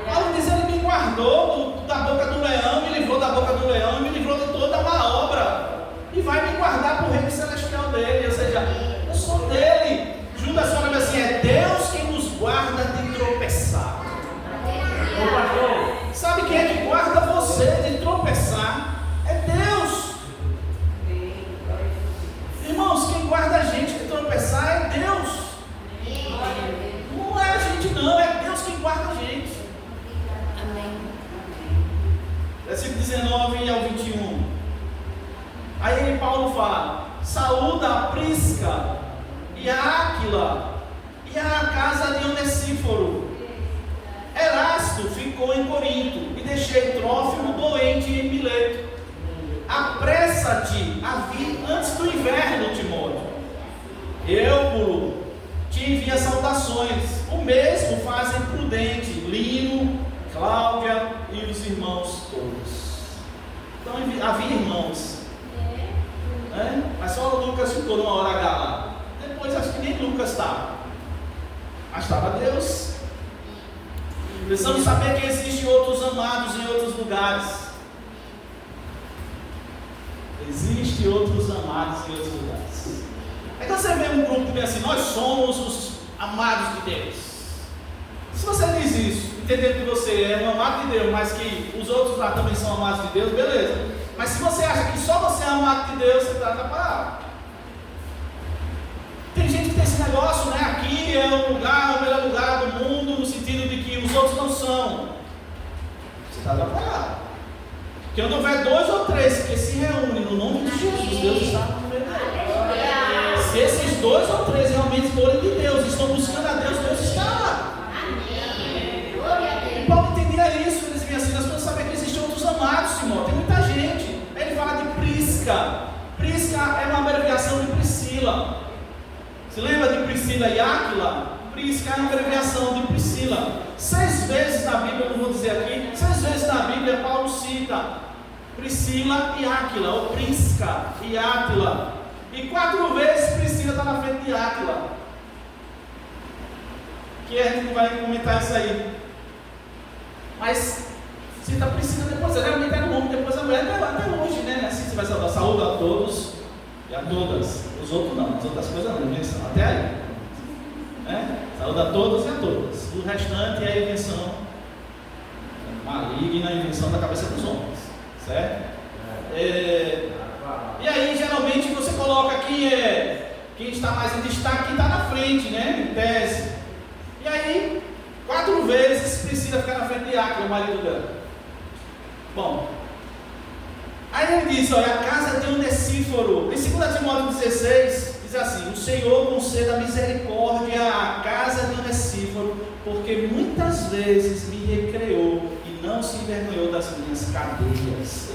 Paulo diz: ele me guardou da boca do leão, me livrou da boca do leão, me livrou de toda má obra. E vai me guardar para o reino celestial dele. Ou seja, eu sou dele. Judas fala assim: é Deus quem nos guarda de tropeçar. Ô pastor, sabe quem é que guarda você de tropeçar? É Deus. Irmãos, quem guarda a gente de tropeçar é Deus. Não é a gente, não, é Deus quem guarda a gente. Versículo 19 ao 21. Aí Paulo fala: saúda a Prisca e a Áquila e a casa de Onesíforo. Erasto ficou em Corinto e deixei Trófimo doente em Mileto. Apressa-te a vir antes do inverno, Timóteo. Eubulo te envia saudações. O mesmo fazem Prudente, Lino, Cláudia e os irmãos todos. Então havia irmãos, né? Mas só o Lucas ficou numa hora H lá. Depois acho que nem Lucas estava, mas estava Deus. Precisamos saber que existem outros amados em outros lugares. Existem outros amados em outros lugares. Aí quando você vê um grupo que diz assim: nós somos os amados de Deus. Se você diz isso, entendendo que você é um amado de Deus, mas que os outros lá também são amados de Deus, beleza. Mas se você acha que só você é amado de Deus, você está atrapalhado. Tem gente que tem esse negócio, né? Aqui é o melhor lugar do mundo, no sentido de que os outros não são. Você está atrapalhado. Porque onde houver 2 ou 3 que se reúnem no nome de Jesus, Deus está no meio deles. Se Se esses 2 ou 3 realmente forem de Deus, estão buscando a Deus, Deus está lá. Amém. Glória a E Deus. Paulo entendia isso, ele dizia assim, nós precisamos saber que existem outros amados, Simão, tem muita gente. Aí ele fala de Prisca. Prisca é uma abreviação de Priscila. Se lembra de Priscila e Áquila? Prisca é uma abreviação de Priscila. 6 vezes na Bíblia, eu não vou dizer aqui, 6 vezes na Bíblia Paulo cita Priscila e Áquila, ou Prisca e Áquila. E 4 vezes Priscila está na frente de Áquila. Que a gente não vai comentar isso aí. Mas cita Priscila depois, realmente é o nome, depois a mulher até longe, né? Assim você vai saudar. Saúde a todos e a todas. Os outros não, as outras coisas não, invenção. Até aí. Saúde a todos e a todas. O restante é a invenção maligna, a invenção da cabeça dos homens. Certo? E aí, geralmente, você coloca quem está mais em destaque, quem está na frente, né? Em tese. E aí, 4 vezes precisa ficar na frente de Áquila, o marido dela. Bom, aí ele diz, olha, a casa de Onesíforo, em 2 Timóteo 16, diz assim, o Senhor conceda misericórdia à casa de Onesíforo, porque muitas vezes me recreou e não se envergonhou das minhas cadeias.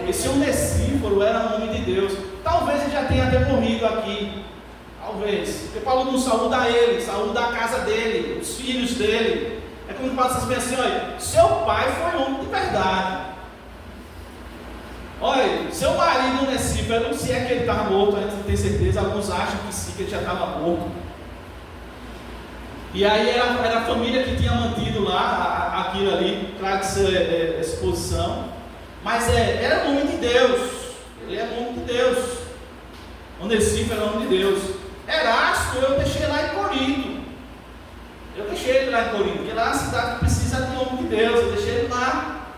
Esse Onesíforo era um homem de Deus. Talvez ele já tenha até morrido aqui. Talvez. Porque Paulo não saúda ele, saúda a casa dele, os filhos dele. É como Paulo diz assim, olha, seu pai foi homem de verdade. Olha, seu marido Onesíforo, se é que ele estava morto, a gente não tem certeza, alguns acham que sim, que ele já estava morto. E aí era a família que tinha mantido lá aquilo ali, claro que isso é exposição. Mas era um homem de Deus. Ele é um homem de Deus. Onesíforo era um homem de Deus. Erasto eu deixei lá em Corinto. Eu deixei ele lá em Corinto, porque lá é uma cidade que precisa de homem de Deus. Eu deixei ele lá.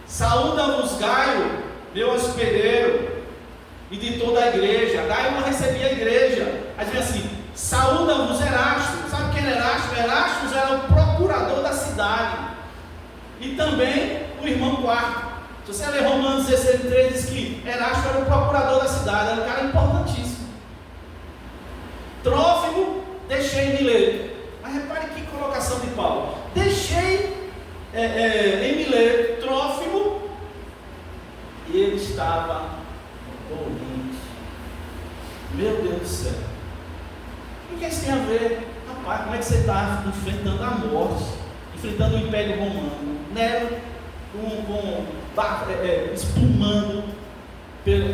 Saúda-vos Gaio, meu hospedeiro, e de toda a igreja. Gaio não recebia a igreja. Aí diz assim, saúda-vos Erasto. Sabe quem era Erasto? Erasto era o procurador da cidade. E também o irmão Quarto. Se você ler Romanos 16:3, diz que Erasto era o procurador da cidade, era um cara importantíssimo. Trófimo, deixei em Mileto. Mas repare que colocação de Paulo. Deixei em Mileto Trófimo e ele estava doente. Meu Deus do céu. O que isso tem a ver? Rapaz, como é que você está enfrentando a morte, enfrentando o Império Romano? Nero espumando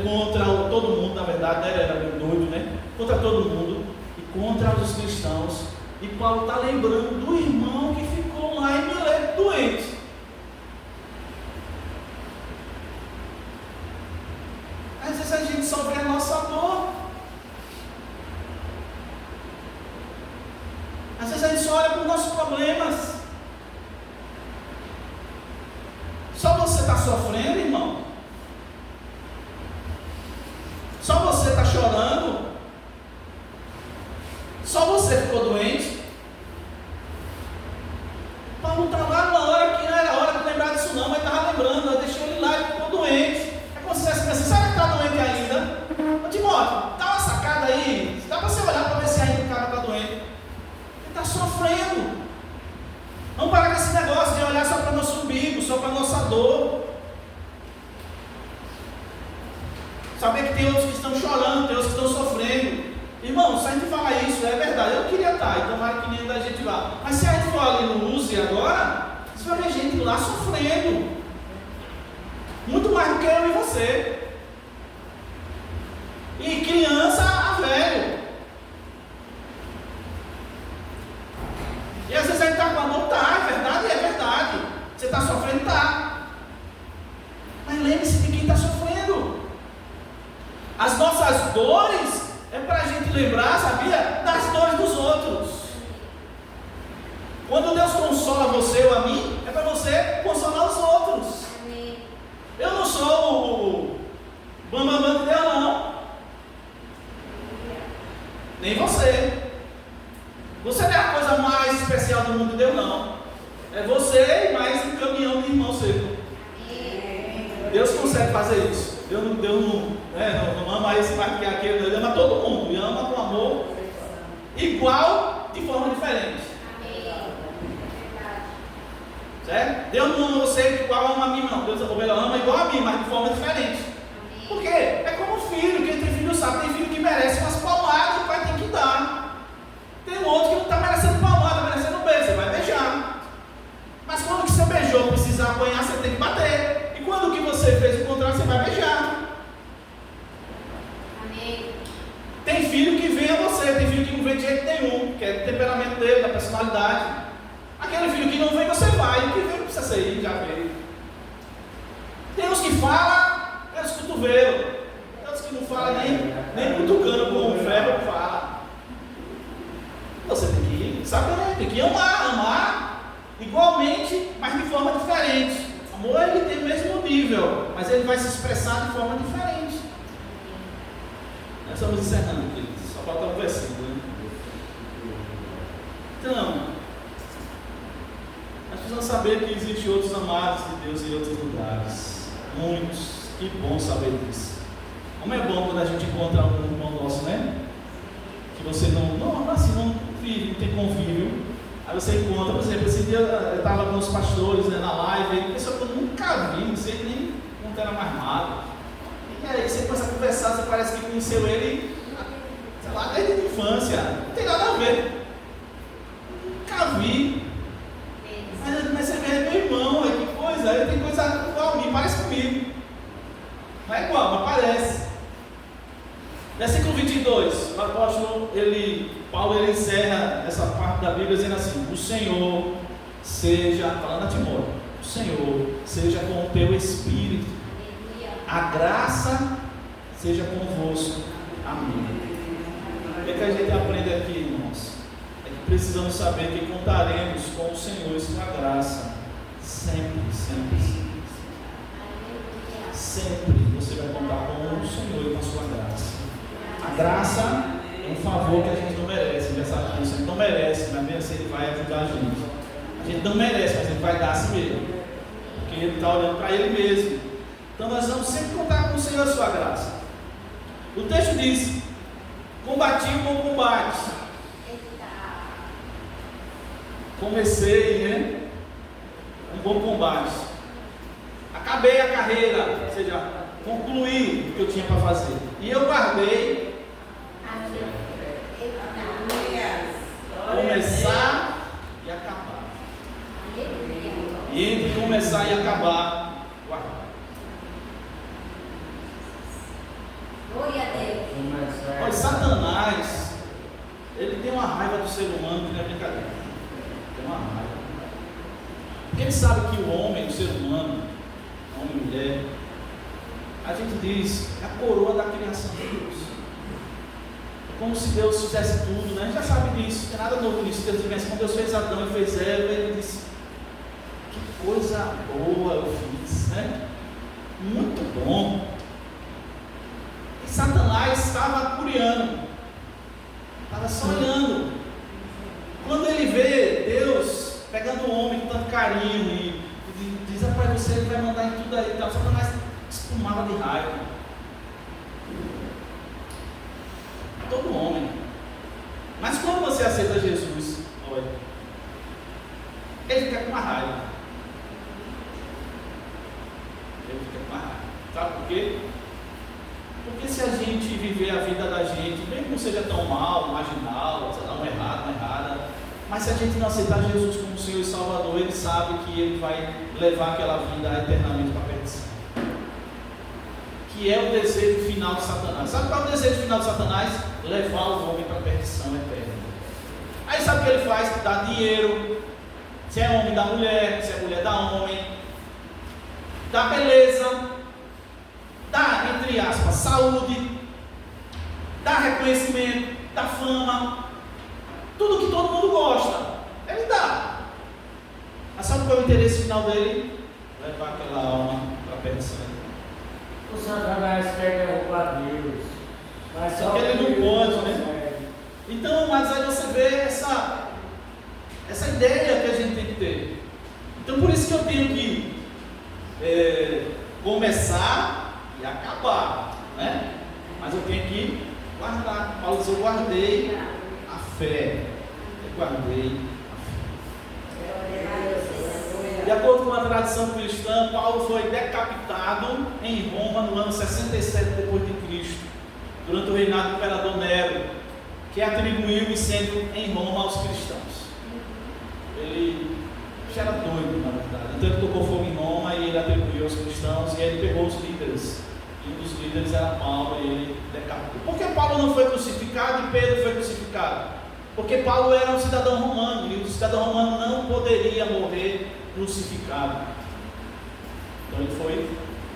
contra todo mundo, na verdade, né? Era meio doido, né? Contra todo mundo e contra os cristãos. E Paulo está lembrando do irmão que ficou lá em Mileto doente. Às vezes a gente só vê a nossa dor. Às vezes a gente só olha para os nossos problemas. Só você está sofrendo, irmão? Só você está chorando? Só você ficou doente? Paulo estava lá na hora que não era hora de lembrar disso não, mas estava lembrando, eu deixei ele lá e ficou doente. É como se você assim, sabe que está doente ainda? Ô Timóteo, dá uma sacada aí, dá para você olhar para ver se ainda o cara está doente. Ele está sofrendo. Vamos parar com esse negócio de olhar só para o nosso umbigo, só para a nossa dor. Saber que tem outros que estão chorando, tem outros que estão sofrendo. Irmão, se a gente falar isso, é verdade. Eu queria estar, e tomara que nenhum da gente vá. Mas se a gente for ali no USE agora, você vai ver gente lá sofrendo. Muito mais do que eu e você. E criança a velho. E às vezes a gente está com a dor, tá, é verdade, é verdade. Você está sofrendo, tá. Mas lembre-se de quem está sofrendo. As nossas dores é para a gente lembrar, sabia? Das dores dos outros. Quando Deus consola você ou a mim, é para você consolar os outros. Amém. Eu não sou o bambambam de Deus, não. Nem você. Você não é a coisa mais especial do mundo de Deus, não. É você e mais um caminhão de irmão seu. Deus consegue fazer isso. Deus não ama esse mais que aquele, Ele ama todo mundo, e ama com amor igual, de forma diferente. Certo? Deus não ama você igual ama a mim, não. Deus ama igual a mim, mas de forma diferente. Por quê? É como filho, quem tem filho sabe, tem filho que merece umas palmadas, o pai tem que dar. Tem um outro que não está merecendo palmada, merecendo beijo, você vai beijar. Mas quando que você beijou, precisar apanhar, você tem que bater. E quando que você fez o contrário, você vai beijar. Amém. Tem filho que vem a você, tem filho que não vem de jeito nenhum, que é do temperamento dele, da personalidade. Aquele filho que não vem, você vai. O que vem não precisa sair, já veio. Tem uns que falam pelos cotovelos. Tem uns que não falam nem cutucando com o ferro, fala. Você tem que saber, tem que amar igualmente, mas de forma diferente. O amor, ele tem o mesmo nível, mas ele vai se expressar de forma diferente. Nós estamos encerrando, queridos. Só falta um versículo, né? Então, nós precisamos saber que existem outros amados de Deus em outros lugares. Muitos. Que bom saber disso. Como é bom quando a gente encontra um irmão nosso, né? Que você não vive, não tem convívio. Aí você encontra, por exemplo, esse dia eu estava com os pastores, né, na live, e pessoa que eu nunca vi, não sei nem quanto era mais magro. E aí você começa a conversar, você parece que conheceu ele, sei lá, desde a infância. Não tem nada a ver. Nunca vi. Mas você vê, meu irmão, que coisa, ele tem coisa igual a mim, parece comigo. Não é igual, mas parece. Versículo 22, o apóstolo, Paulo encerra essa parte da Bíblia dizendo assim: o Senhor seja, falando a Timóteo, o Senhor seja com o teu espírito, a graça seja convosco. Amém. O que a gente aprende aqui, irmãos? É que precisamos saber que contaremos com o Senhor e sua graça, sempre, sempre, sempre. Sempre você vai contar com o Senhor e com a sua graça. A graça é um favor que a gente não merece. A gente não merece, mas mesmo assim Ele vai ajudar a gente. A gente não merece, mas Ele vai dar a si mesmo. Porque Ele está olhando para Ele mesmo. Então nós vamos sempre contar com o Senhor e a sua graça. O texto diz: combati o bom combate. Comecei, né? Um bom combate. Acabei a carreira, ou seja, concluí o que eu tinha para fazer. E eu guardei começar e acabar. E entre começar e acabar, guardar. Glória a Deus. Olha, Satanás, ele tem uma raiva do ser humano que não é brincadeira. Tem uma raiva. Porque ele sabe que o homem, o ser humano, homem e mulher, a gente diz, é a coroa da criação de Deus. É como se Deus fizesse tudo, né? A gente já sabe disso, não tem nada novo nisso. Deus disse, quando Deus fez Adão e fez Eva, Ele disse: que coisa boa eu fiz, né? Muito bom. E Satanás estava curiando, estava só olhando. Quando ele vê Deus pegando o homem com tanto carinho e diz: rapaz, você vai mandar em tudo aí e tal, Satanás espumava de raiva. Todo homem. Mas quando você aceita Jesus, olha, ele fica com uma raiva. Ele fica com uma raiva. Sabe por quê? Porque se a gente viver a vida da gente, mesmo que não seja tão mal, marginal, não errada, mas se a gente não aceitar Jesus como Senhor e Salvador, Ele sabe que Ele vai levar aquela vida eternamente para a perdição. Que é o desejo final de Satanás. Sabe qual é o desejo final de Satanás? Levar o homem para a perdição eterna. Aí sabe o que ele faz? Dá dinheiro. Se é homem, dá mulher. Se é mulher, dá homem. Dá beleza. Dá, entre aspas, saúde. Dá reconhecimento. Dá fama. Tudo que todo mundo gosta. Ele dá. Mas sabe qual é o interesse final dele? Levar aquela alma para a perdição eterna. O Satanás quer derrubar Deus, mas só que ele não pode, né? Então, mas aí você vê essa ideia que a gente tem que ter. Então, por isso que eu tenho que começar ia acabar, né? Mas eu tenho que guardar. Paulo diz: eu guardei a fé. Eu guardei a fé. De acordo com a tradição cristã, Paulo foi decapitado em Roma no ano 67 depois de Cristo, durante o reinado do imperador Nero, que atribuiu o incêndio em Roma aos cristãos. Ele já era doido, na verdade. Então ele tocou fogo em Roma e ele atribuiu aos cristãos, e ele pegou os líderes. E um dos líderes era Paulo, e ele decapitou. Por que Paulo não foi crucificado e Pedro foi crucificado? Porque Paulo era um cidadão romano, e o cidadão romano não poderia morrer crucificado. Então ele foi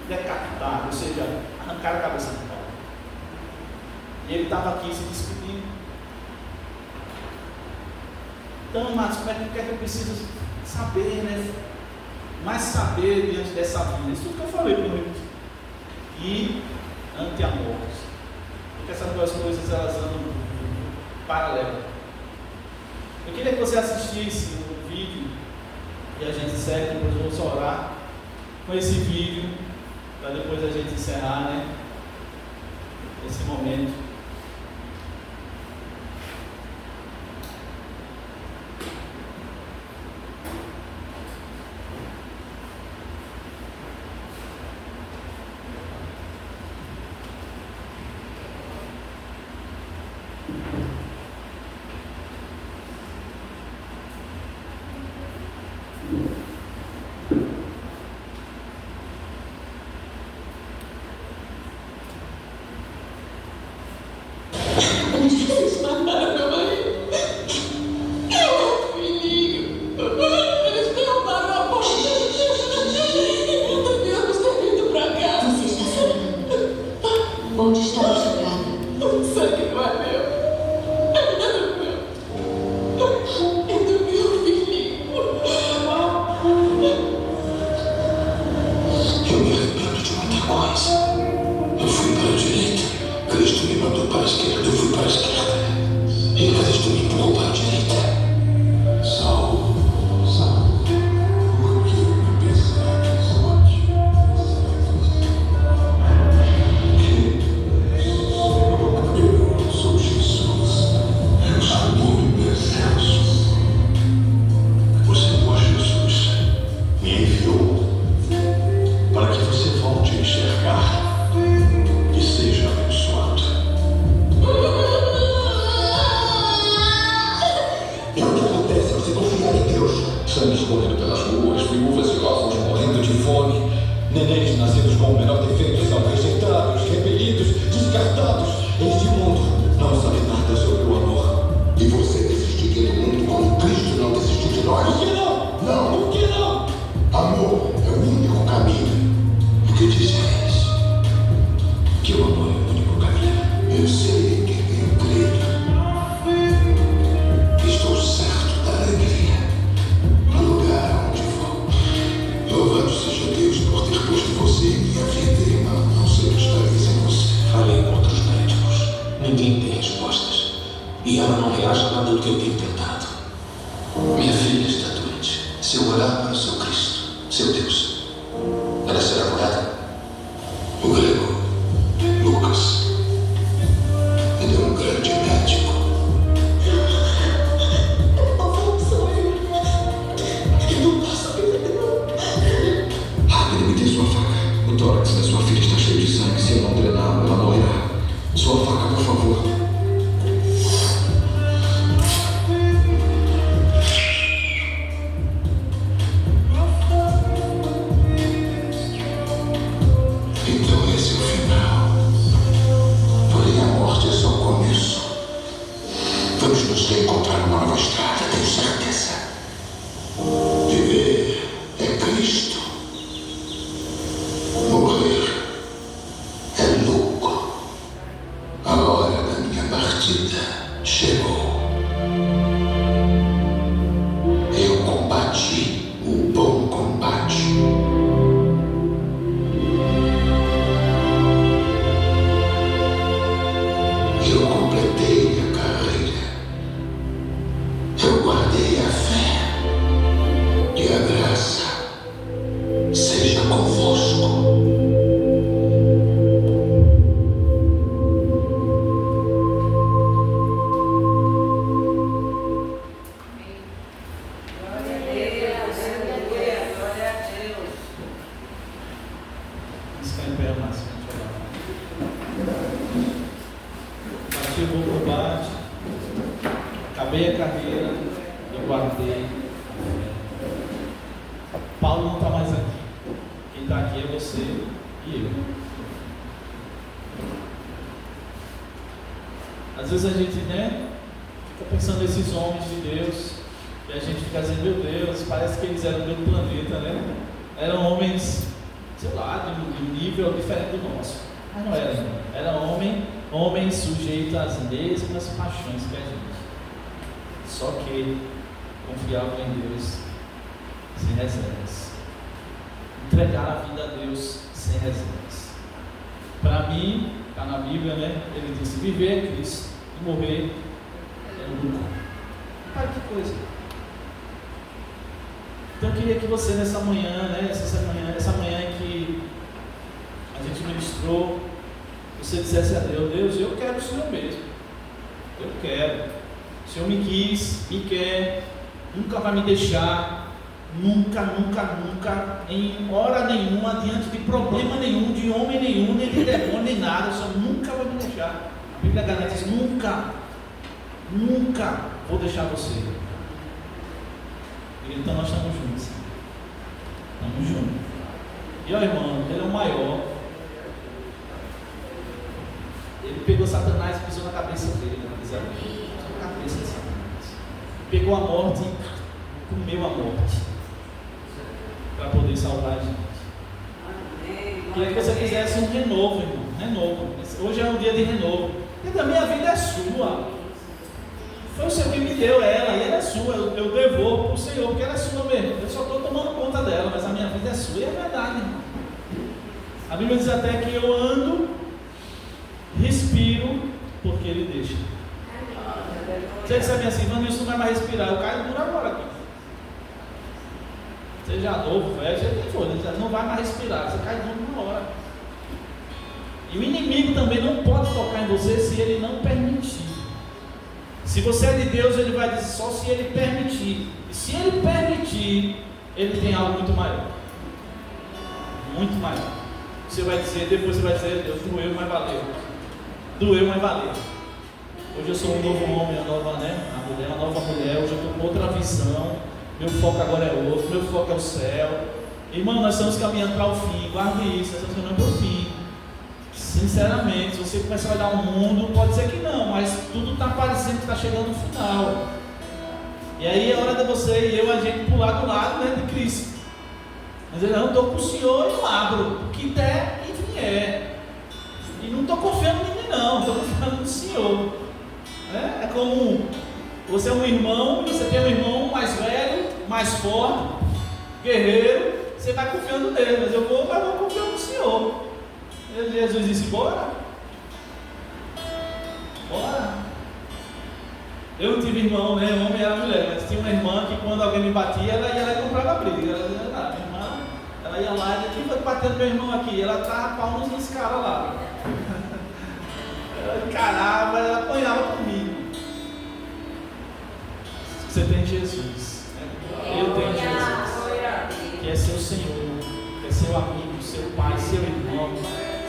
decapitado, ou seja, arrancaram a cabeça de Paulo. E ele estava aqui se despedindo. Então, amados, como é que eu preciso saber, né? Mais saber diante dessa vida. Isso tudo que eu falei muito. E ante a morte. Porque essas duas coisas, elas andam paralelo. Eu queria que você assistisse o vídeo e a gente encerra, depois eu vou só orar com esse vídeo, para depois a gente encerrar, né? Esse momento. Eles mataram meu marido. Eu, filhinho. Eles derrubaram a porta. E não devíamos ter vindo pra cá. Você está sangrando. Onde está machucada? O sangue não é meu. É meu. É do meu filhinho. Eu me arrependo de muita coisa. Eu fui para a direita. Cristo me mandou para a esquerda. Eu fui para a esquerda. E Cristo me empurrou para a direita. Saul, por que me persegues? Eu sou Jesus. Eu sou o nome do exército. O Senhor Jesus me enviou para que você volte a enxergar e seja abençoado. E o que acontece? Você confiar em Deus? Sangue escorrendo pelas ruas, viúvas e órfãos morrendo de fome, nenéns nascidos com o menor defeito são rejeitados, repelidos, descartados. Este mundo não sabe nada sobre o amor. E você desistiria do mundo como Cristo não desistiu de nós? Por que não? Não. Por que não? Amor é o único caminho. O que dizes? Que o amor é o único caminho. Eu sei em quem tenho crido. Estou certo da alegria no lugar onde vou. Louvado seja Deus por ter posto você em minha vida, irmão. Não sei o que estaria sem você. Falei com outros médicos. Ninguém tem respostas. E ela não reage a nada do que eu tenho tentado. Minha filha está doente. Se eu orar para o seu Cristo, seu Deus, ela será curada? O grego, Lucas. Ele é um grande médico. Sou eu. Eu não posso perder. Rápido, me dê sua faca. O tórax da sua filha está cheio de sangue. Se eu não drená-lo, ela morrerá. Sua faca, por favor. Então esse é o final. Porém, a morte é só o começo. Vamos nos reencontrar numa nova estrada, tenho certeza. Viver é Cristo. Morrer é lucro. A hora da minha partida chegou. Eu combati o bom combate. Eu completei a carreira. Eu guardei a mais. Bati o bom combate, acabei a carreira e guardei a fé. Paulo não está mais aqui. Quem está aqui é você e eu. Às vezes a gente, fica pensando nesses homens de Deus e a gente fica dizendo, meu Deus, parece que eles eram do outro planeta, Eram homens, sei lá, de um nível diferente do nosso. Mas não era, não. Era homem sujeito às mesmas paixões que a gente. Só que confiavam em Deus sem reservas. Entregaram a vida a Deus sem reservas. Para mim, está na Bíblia, ele disse, viver é Cristo e morrer é lucro. Olha que coisa. Então eu queria que você nessa manhã, essa manhã em que a gente ministrou, você dissesse a Deus, eu quero o Senhor mesmo. Eu quero. O Senhor me quis, me quer, nunca vai me deixar. Nunca, em hora nenhuma, diante de problema nenhum, de homem nenhum, nem de demônio, nem nada, o Senhor nunca vai me deixar. A Bíblia garante isso, nunca vou deixar você. Então nós estamos juntos. E olha, irmão, ele é o maior. Ele pegou Satanás e pisou na cabeça dele, pisou na cabeça de Satanás. Pegou a morte e comeu a morte. Para poder salvar a gente. Queria que você fizesse um renovo, irmão. Renovo. Hoje é um dia de renovo. E a minha vida é sua. Foi o Senhor que me deu ela, e ela é sua. Eu devolvo para o Senhor, porque ela é sua mesmo. Eu só estou tomando conta dela, mas a minha vida é sua. E é verdade, irmão. A Bíblia diz até que eu ando, respiro, porque Ele deixa. Você disser assim, mano, isso não vai mais respirar. Eu caio duro agora aqui. Seja novo, velho, seja quem for, não vai mais respirar, você cai duro na hora. E o inimigo também não pode tocar em você se ele não permitir. Se você é de Deus, ele vai dizer só se ele permitir. E se ele permitir, ele tem algo muito maior. Muito maior. Você vai dizer, depois você vai dizer, Deus, doeu, mas valeu. Doeu, mas valeu. Hoje eu sou um novo homem, uma nova mulher, hoje eu estou com outra visão. Meu foco agora é outro, meu foco é o céu. Irmão, nós estamos caminhando para o fim, guarde isso, nós estamos caminhando para o fim. Sinceramente, se você começar a olhar o mundo, pode ser que não, mas tudo está parecendo que está chegando no final. E aí é hora de você e eu, a gente pular do lado de Cristo. Mas eu não estou com o Senhor e eu abro, o que der e vier. E não estou confiando em mim não, estou confiando no Senhor. É como você é um irmão, você tem um irmão mais velho, mais forte, guerreiro, você vai confiando nele, mas eu vou confiando no Senhor. E Jesus disse, bora. Eu não tive irmão, homem era mulher, mas tinha uma irmã que quando alguém me batia, ela ia lá e comprava briga. Ela dizia, minha irmã, ela ia lá e quem foi batendo meu irmão aqui? Ela tava pau nos caras lá. Ela encarava, ela apanhava comigo. Você tem Jesus, eu tenho Jesus, que é seu Senhor, que é seu amigo, seu pai, seu irmão,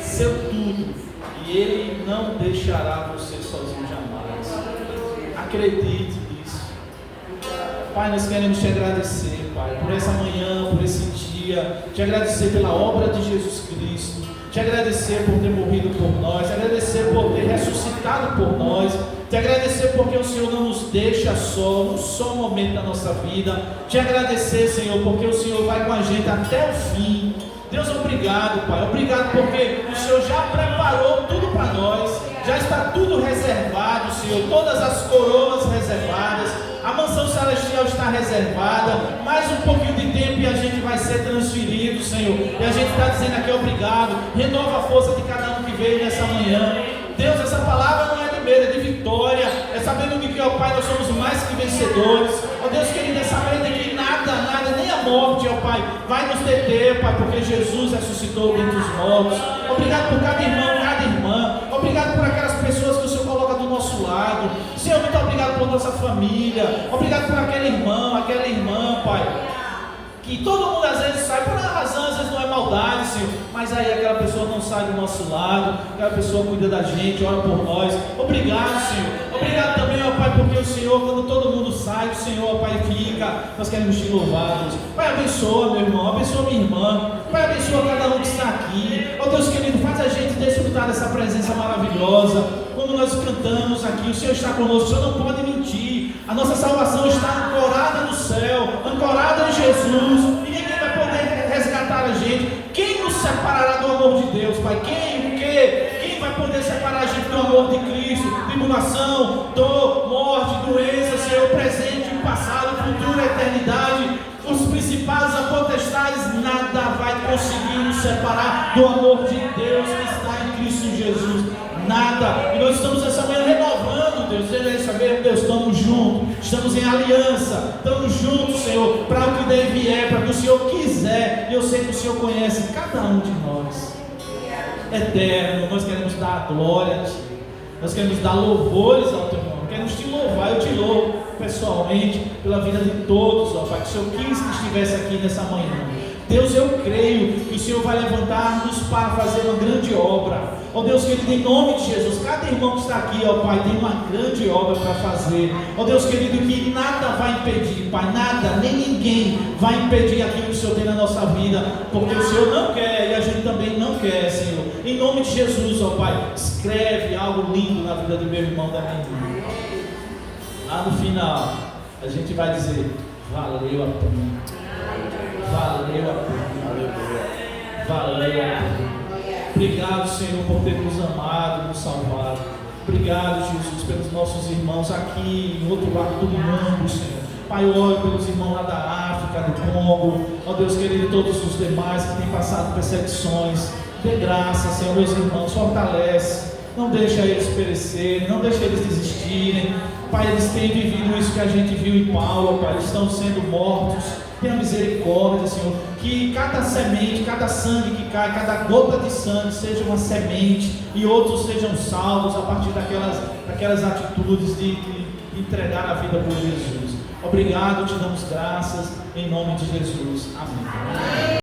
seu tudo, e Ele não deixará você sozinho jamais. Acredite nisso. Pai, nós queremos te agradecer, Pai, por essa manhã, por esse dia, te agradecer pela obra de Jesus Cristo, te agradecer por ter morrido por nós, te agradecer por ter ressuscitado por nós, te agradecer porque o Senhor não nos deixa só, um só momento da nossa vida, te agradecer, Senhor, porque o Senhor vai com a gente até o fim. Deus, obrigado, Pai, obrigado porque o Senhor já preparou tudo para nós, já está tudo reservado, Senhor, todas as coroas reservadas, a mansão celestial está reservada, mais um pouquinho de tempo e a gente vai ser transferido, Senhor, e a gente está dizendo aqui obrigado, renova a força de cada um que veio nessa manhã. Deus, essa palavra não é de medo, é de vitória, é sabendo de que, ó Pai, nós somos mais que vencedores, ó Deus querido, é sabendo de que nada, nem a morte, ó Pai, vai nos deter, Pai, porque Jesus ressuscitou dentre os mortos. Obrigado por cada irmão, cada irmã, obrigado por aquelas pessoas que o Senhor coloca do nosso lado, Senhor, muito obrigado por nossa família, obrigado por aquele irmão, aquela irmã, Pai, que todo mundo às vezes sai por uma razão, às vezes não é maldade, Senhor, mas aí aquela pessoa não sai do nosso lado, aquela pessoa cuida da gente, ora por nós. Obrigado, Senhor. Obrigado também, ó Pai, porque o Senhor, quando todo mundo sai, o Senhor, ó Pai, fica. Nós queremos te louvar, Deus. Pai, abençoa meu irmão, abençoa minha irmã. Pai, abençoa cada um que está aqui. Ó Deus querido, faz a gente desfrutar dessa presença maravilhosa. Como nós cantamos aqui, o Senhor está conosco, o Senhor não pode mentir. A nossa salvação está ancorada no céu, ancorada em Jesus, e ninguém vai poder resgatar a gente. Quem nos separará do amor de Deus, Pai? Quem? O quê? Quem vai poder separar a gente do amor de Cristo? Tribulação, dor, morte, doença, Senhor, presente, passado, futuro, eternidade, os principados, as potestades, nada vai conseguir nos separar do amor de Deus que está em Cristo Jesus. Nada. E nós estamos essa manhã renovando, Deus, Deus, estamos juntos, estamos em aliança, estamos juntos, Senhor, para o que der e vier, para o que o Senhor quiser. E eu sei que o Senhor conhece cada um de nós. Eterno, nós queremos dar glória a Ti, nós queremos dar louvores ao Teu nome, queremos Te louvar. Eu Te louvo pessoalmente pela vida de todos, ó Pai, que o Senhor quis que estivesse aqui nessa manhã. Deus, eu creio que o Senhor vai levantar-nos para fazer uma grande obra. Ó Deus querido, em nome de Jesus, cada irmão que está aqui, ó Pai, tem uma grande obra para fazer. Ó Deus querido, que nada vai impedir, Pai, nada, nem ninguém vai impedir aquilo que o Senhor tem na nossa vida, porque o Senhor não quer e a gente também não quer, Senhor. Em nome de Jesus, ó Pai, escreve algo lindo na vida do meu irmão, da minha irmã. Lá no final, a gente vai dizer: valeu a pena. Valeu a pena. Valeu a pena. Obrigado, Senhor, por ter nos amado, nos salvado. Obrigado, Jesus, pelos nossos irmãos aqui em outro lado do mundo, Senhor. Pai, eu oro pelos irmãos lá da África, do Congo, ó Deus querido, todos os demais que têm passado perseguições. Dê graça, Senhor, meus irmãos, fortalece. Não deixa eles perecerem, não deixa eles desistirem. Pai, eles têm vivido isso que a gente viu em Paulo, Pai, eles estão sendo mortos. Tenha misericórdia, Senhor, que cada semente, cada sangue que cai, cada gota de sangue seja uma semente e outros sejam salvos a partir daquelas atitudes de entregar a vida por Jesus. Obrigado, te damos graças, em nome de Jesus. Amém.